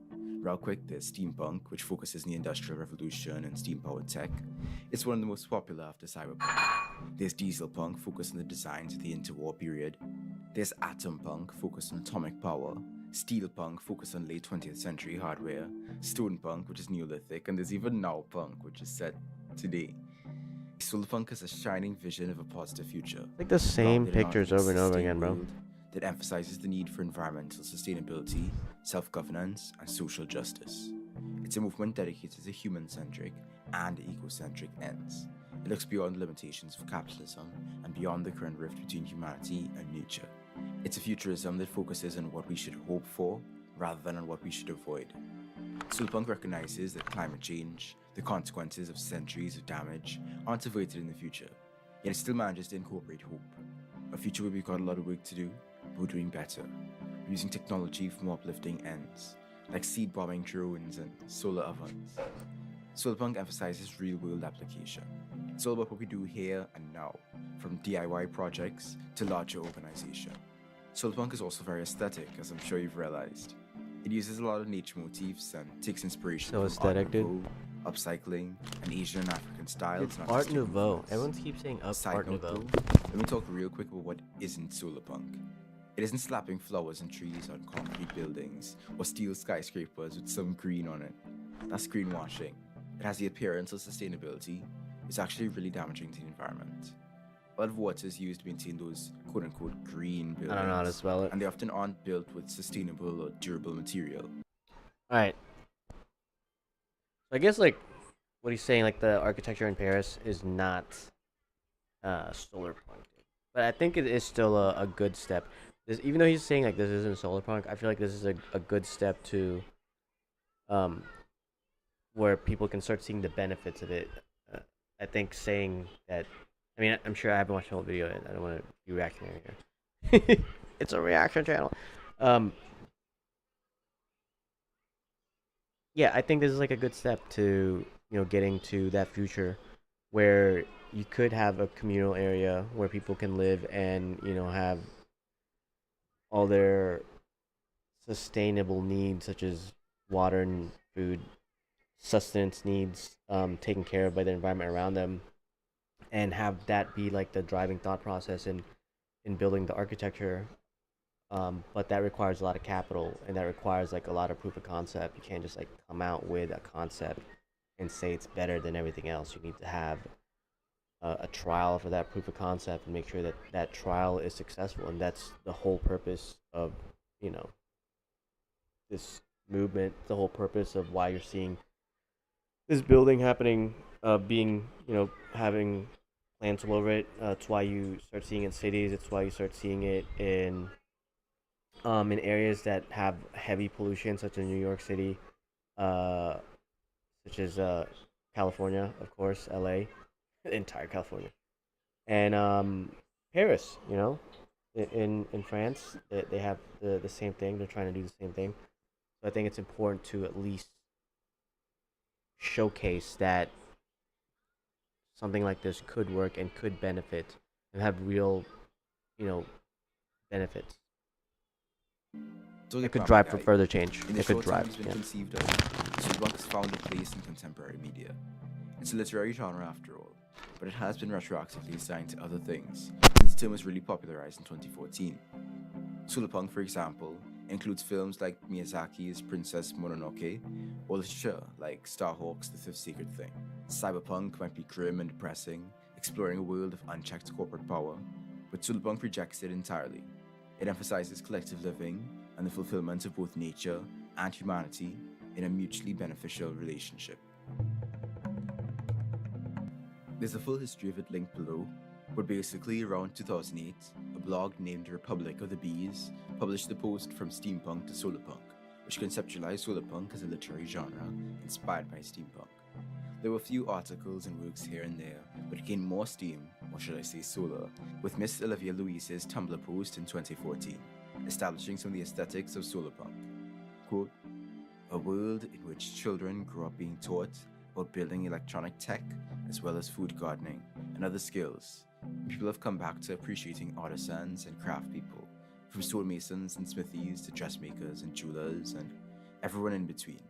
Real quick, there's steampunk, which focuses on the Industrial Revolution and steam-powered tech. It's one of the most popular after cyberpunk. There's dieselpunk, focused on the designs of the interwar period. There's atompunk, focused on atomic power. Steelpunk, focused on late 20th century hardware. Stonepunk, which is Neolithic, and there's even nowpunk, which is set today. Solarpunk is a shining vision of a positive future. Like the same grounded in pictures an over and over sustained again, bro. world that emphasizes the need for environmental sustainability, self-governance, and social justice. It's a movement dedicated to human-centric and eco-centric ends. It looks beyond the limitations of capitalism and beyond the current rift between humanity and nature. It's a futurism that focuses on what we should hope for rather than on what we should avoid. Solarpunk recognizes that climate change, the consequences of centuries of damage, aren't averted in the future, yet it still manages to incorporate hope. A future where we've got a lot of work to do, but we're doing better. We're using technology for more uplifting ends, like seed bombing drones and solar ovens. Solarpunk emphasizes real-world application. It's all about what we do here and now, from DIY projects to larger organization. Solarpunk is also very aesthetic, as I'm sure you've realized. It uses a lot of nature motifs and takes inspiration So from aesthetic, Art dude. Nouveau, upcycling, and Asian and African styles. It's not Art just human Nouveau. ones. Everyone keeps saying Side Art note Nouveau. though, let me talk real quick about what isn't solarpunk. It isn't slapping flowers and trees on concrete buildings or steel skyscrapers with some green on it. That's greenwashing. It has the appearance of sustainability. It's actually really damaging to the environment. A lot of water is used to maintain those quote-unquote green buildings. I don't know how to spell it. And they often aren't built with sustainable or durable material. Alright. I guess like what he's saying, like the architecture in Paris is not solar punk. But I think it is still a good step. Even though he's saying like this isn't solar punk, I feel like this is a good step to where people can start seeing the benefits of it. I think saying that, I mean, I'm sure I haven't watched the whole video yet. I don't want to be reactionary here. It's a reaction channel. Yeah, I think this is like a good step to, getting to that future where you could have a communal area where people can live and, have all their sustainable needs, such as water and food, sustenance needs, taken care of by the environment around them, and have that be like the driving thought process in building the architecture. But that requires a lot of capital, and that requires like a lot of proof of concept. You can't just like come out with a concept and say it's better than everything else. You need to have a trial for that proof of concept and make sure that that trial is successful. And that's the whole purpose of, you know, this movement. The whole purpose of why you're seeing this building happening, being, you know, having plants all over it. It's why you start seeing it in cities. It's why you start seeing it in areas that have heavy pollution, such as New York City, uh, such as California, of course, LA, entire California, and Paris. You know, in France, they have the same thing. They're trying to do the same thing. So I think it's important to at least showcase that something like this could work and could benefit and have real, you know, benefits. So It could drive for further change. In the It could short time drive. it's been Yeah. conceived of, Solarpunk has found a place in contemporary media. It's a literary genre after all, but it has been retroactively assigned to other things since the term was really popularized in 2014. Solarpunk, for example, includes films like Miyazaki's Princess Mononoke, or literature like Starhawk's The Fifth Sacred Thing. Cyberpunk might be grim and depressing, exploring a world of unchecked corporate power, but Solarpunk rejects it entirely. It emphasizes collective living and the fulfillment of both nature and humanity in a mutually beneficial relationship. There's a full history of it linked below, but basically around 2008, a blog named Republic of the Bees published the post From Steampunk to Solarpunk, which conceptualized solarpunk as a literary genre inspired by steampunk. There were a few articles and works here and there, but it gained more steam, or should I say solar, with Miss Olivia Louise's Tumblr post in 2014, establishing some of the aesthetics of solarpunk. Quote, "A world in which children grow up being taught about building electronic tech, as well as food gardening and other skills. People have come back to appreciating artisans and craft people, from stonemasons and smithies to dressmakers and jewelers and everyone in between."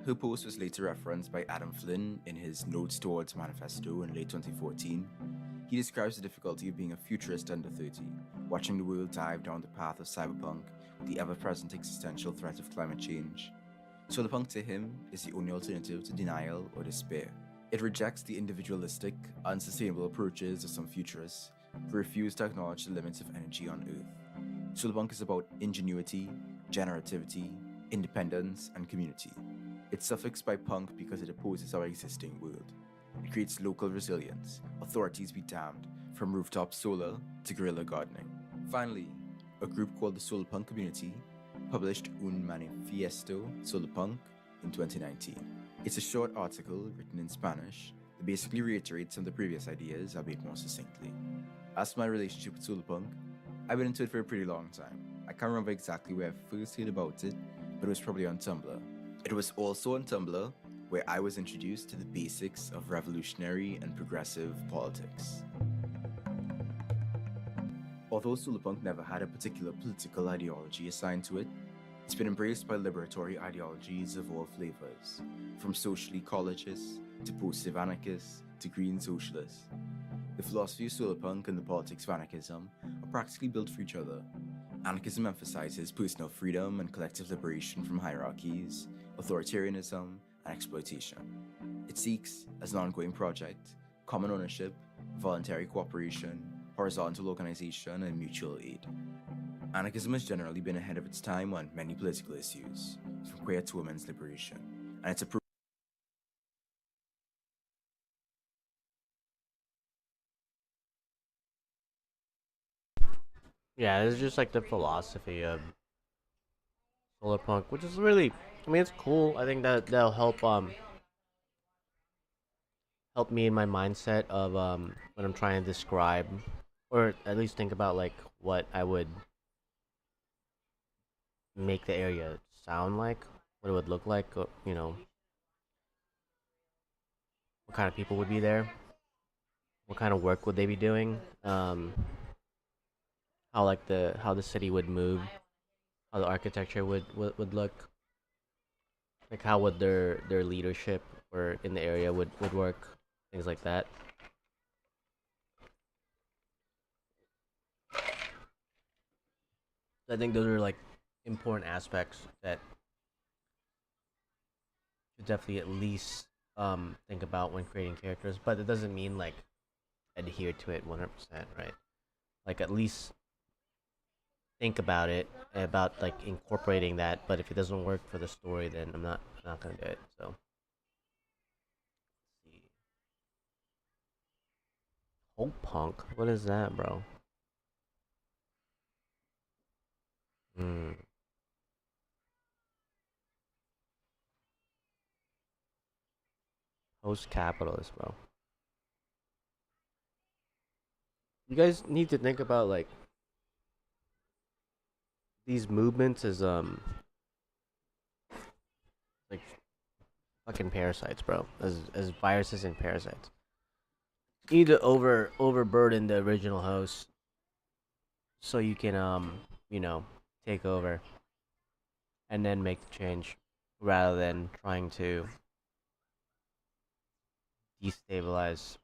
Her post was later referenced by Adam Flynn in his Notes Towards Manifesto in late 2014. He describes the difficulty of being a futurist under 30, watching the world dive down the path of cyberpunk with the ever-present existential threat of climate change. Solarpunk to him is the only alternative to denial or despair. It rejects the individualistic, unsustainable approaches of some futurists who refuse to acknowledge the limits of energy on Earth. Solarpunk is about ingenuity, generativity, independence, and community. It's suffixed by punk because it opposes our existing world. It creates local resilience, authorities be damned, from rooftop solar to guerrilla gardening. Finally, a group called the Solarpunk Community published Un Manifiesto Solarpunk in 2019. It's a short article written in Spanish that basically reiterates some of the previous ideas, albeit more succinctly. As for my relationship with Solarpunk, I've been into it for a pretty long time. I can't remember exactly where I first heard about it, but it was probably on Tumblr. It was also on Tumblr where I was introduced to the basics of revolutionary and progressive politics. Although Solarpunk never had a particular political ideology assigned to it, it's been embraced by liberatory ideologies of all flavors, from social ecologists to positive anarchists to green socialists. The philosophy of Solarpunk and the politics of anarchism are practically built for each other. Anarchism emphasizes personal freedom and collective liberation from hierarchies, authoritarianism, and exploitation. It seeks, as an ongoing project, common ownership, voluntary cooperation, horizontal organization, and mutual aid. Anarchism has generally been ahead of its time on many political issues, from queer to women's liberation, and its approach. Yeah, this is just like the philosophy of solarpunk, which is really, I mean, it's cool. I think that that'll help me in my mindset of when I'm trying to describe, or at least think about like what I would make the area sound like, what it would look like, you know, what kind of people would be there, what kind of work would they be doing, how the city would move how the architecture would look, like how would their leadership or in the area would work, things like that. So I think those are like important aspects that you definitely at least think about when creating characters, but it doesn't mean like adhere to it 100%, right? Like at least think about it, about like incorporating that. But if it doesn't work for the story, then I'm not gonna do it. So let's see. Hope punk, what is that, bro? Hmm. Post capitalist, bro. You guys need to think about like these movements as like fucking parasites, bro. As viruses and parasites. You need to overburden the original host so you can you know take over and then make the change rather than trying to destabilize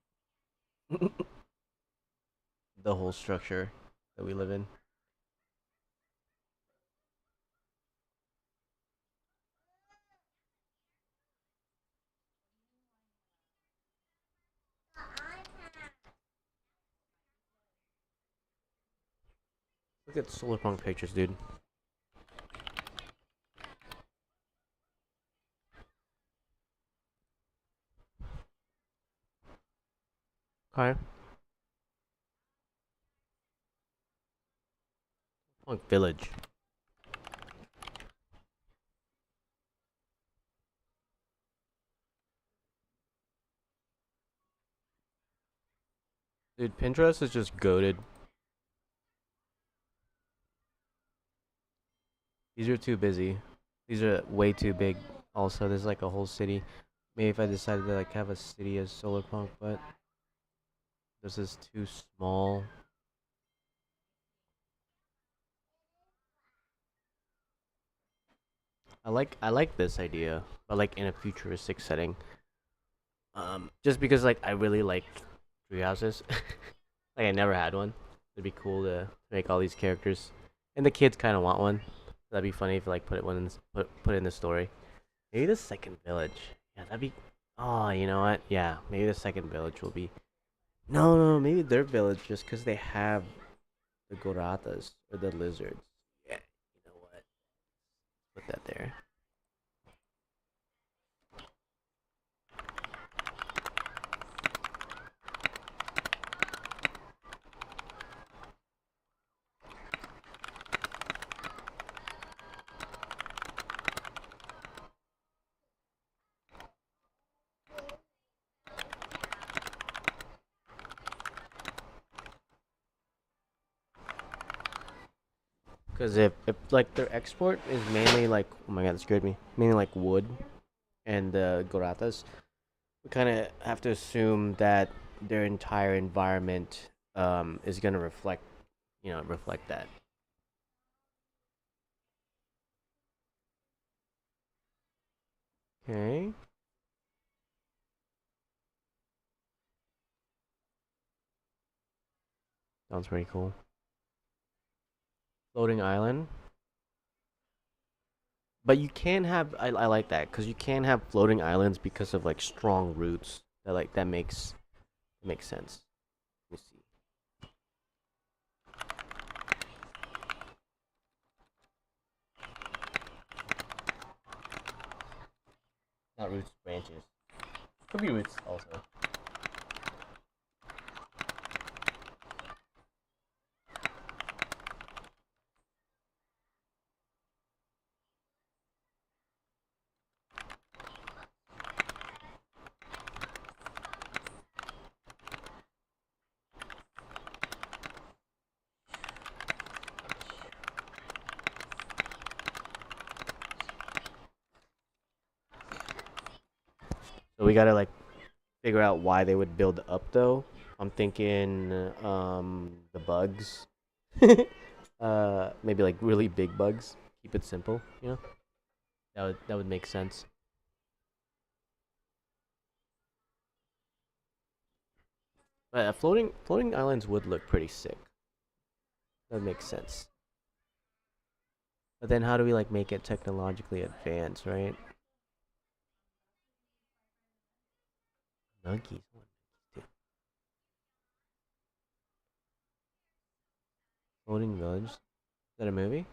the whole structure that we live in. Look at Solarpunk pictures, dude. Okay. Like village. Dude, Pinterest is just goated. These are too busy. These are way too big. Also, there's like a whole city. Maybe if I decided to like have a city as Solarpunk, but this is too small. I like this idea, but like in a futuristic setting. Just because like I really like tree houses. Like I never had one. It'd be cool to make all these characters, and the kids kind of want one. That'd be funny if like put it one in this, put it in the story. Maybe the second village. Yeah, that'd be. Oh, you know what? Yeah, maybe the second village will be. No, no, maybe their village just because they have the goratas or the lizards. Yeah, you know what? Put that there. Because if like their export is mainly like, oh my god, that scared me. Mainly like wood and the goratas, we kind of have to assume that their entire environment is gonna reflect, reflect that. Okay. Sounds pretty cool. Floating island. But you can have I like that because you can have floating islands because of like strong roots. That makes sense. Let me see. Not roots, branches. Could be roots also. So we gotta like figure out why they would build up though. I'm thinking the bugs. Maybe like really big bugs. keep it simple, you know? That would make sense. But floating islands would look pretty sick. That makes sense. But then how do we like make it technologically advanced, right? Nuggies. Floating Village. Is that a movie?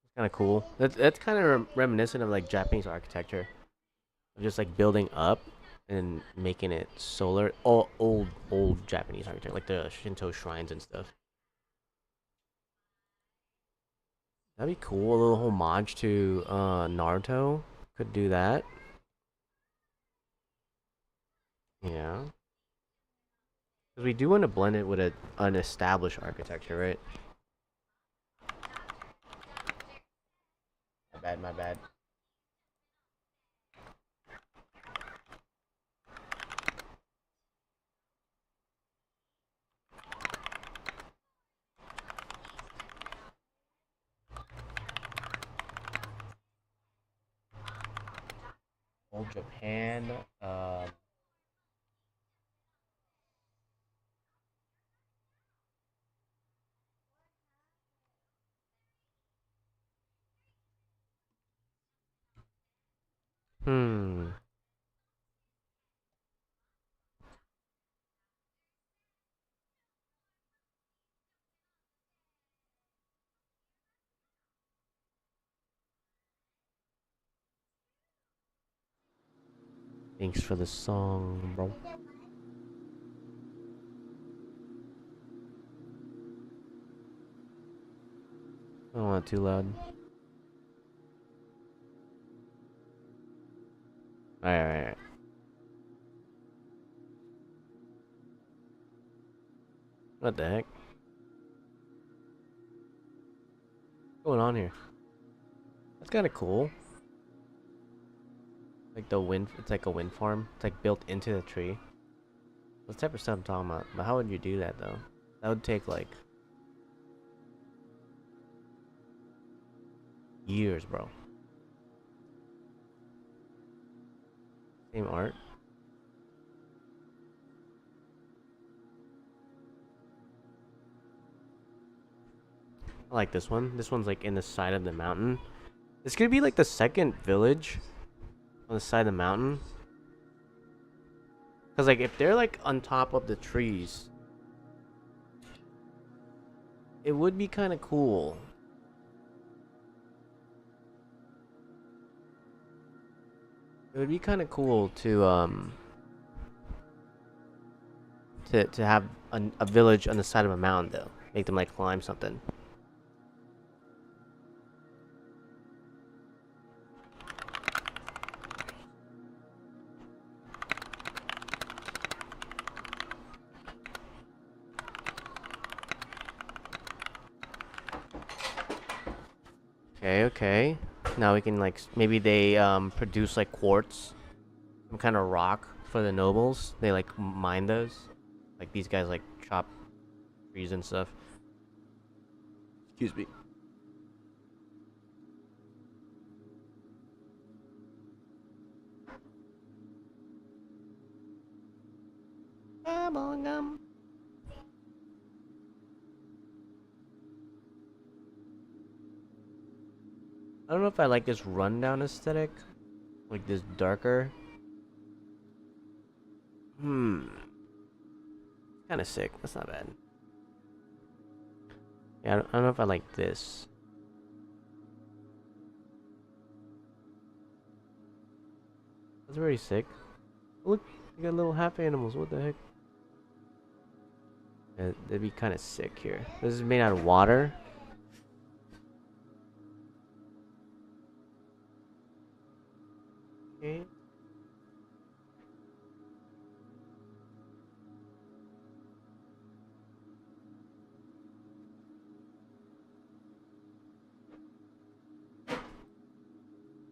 It's kind of cool. That's kind of reminiscent of like Japanese architecture, of just like building up and making it solar. Old Japanese architecture, like the Shinto shrines and stuff. That'd be cool. A little homage to Naruto. Could do that. Yeah. Because we do want to blend it with an established architecture, right? My bad, my bad. Old Japan. Hmm. Thanks for the song, bro. I don't want it too loud. Alright. What the heck? What's going on here? That's kind of cool. Like the wind, it's like a wind farm. It's like built into the tree. What type of stuff I'm talking about? But how would you do that though? That would take like years, bro. Same art. I like this one. This one's like in the side of the mountain. This could be like the second village on the side of the mountain. Cause like if they're like on top of the trees, it would be kind of cool. It would be kind of cool to have a village on the side of a mountain though. Make them like climb something. Okay, okay. Now we can like maybe they produce like quartz, some kind of rock for the nobles. They like mine those. Like these guys like chop trees and stuff. Excuse me. Bubblegum. I don't know if I like this rundown aesthetic, like this darker. Kind of sick. That's not bad. Yeah, I don't know if I like this. That's very sick. Look, you got little half animals. What the heck? Yeah, that'd be kind of sick here. This is made out of water. Okay.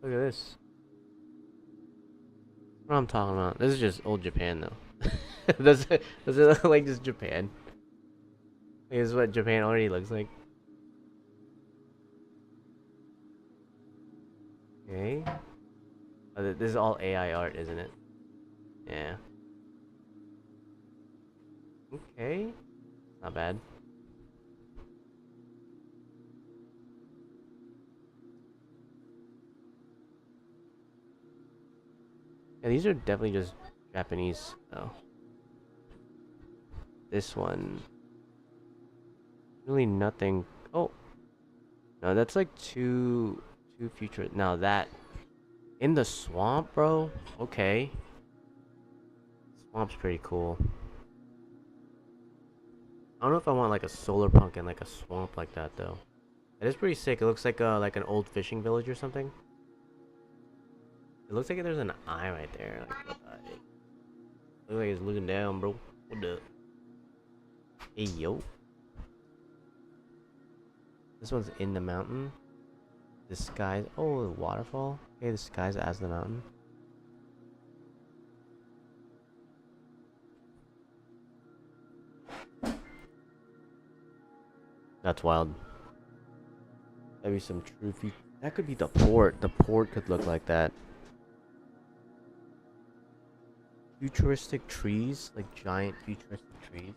Look at this. What I'm talking about. This is just old Japan though. Does it look like just Japan? Like, this is what Japan already looks like. Okay. Oh, this is all AI art, isn't it? Yeah. Okay. Not bad. Yeah, these are definitely just Japanese though. This one. Really nothing. Oh. No, that's like too future. Now that in the swamp, bro. Okay. Swamp's pretty cool. I don't know if I want like a solar punk in like a swamp like that though. It is pretty sick. It looks like an old fishing village or something. It looks like there's an eye right there. Like what the heck? Looks like he's looking down, bro. What the? Hey yo. This one's in the mountain. The sky. Oh, the waterfall. Okay, the sky's as the mountain. That's wild. Maybe some true feet. That could be the port. The port could look like that. Futuristic trees, like giant futuristic trees.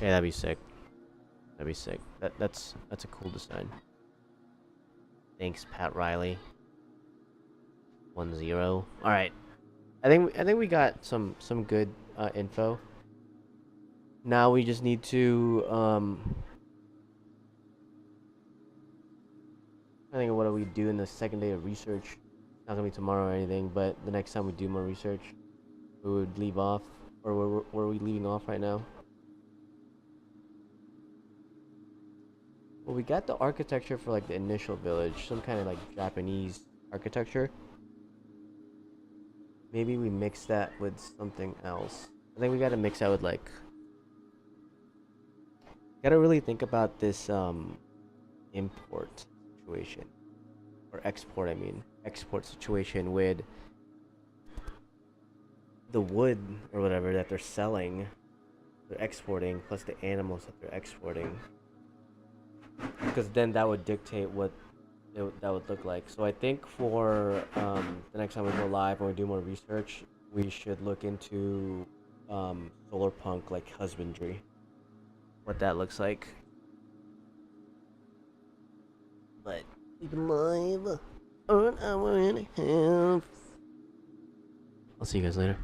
Yeah, that'd be sick. That'd be sick. That's a cool design. Thanks, Pat Riley. 1-0. All right. I think we got some good info. Now we just need to I think what do we do in the second day of research? Not gonna be tomorrow or anything, but the next time we do more research, we would leave off, or where are we leaving off right now? Well, we got the architecture for like the initial village, some kind of like Japanese architecture. Maybe we mix that with something else. I think we gotta mix that with like. Gotta really think about this import situation, or export. I mean, export situation with the wood or whatever that they're selling, they're exporting, plus the animals that they're exporting. Because then that would dictate what that would look like. So I think for the next time we go live and we do more research, we should look into solarpunk like husbandry, what that looks like. But even live on hour and a half. I'll see you guys later.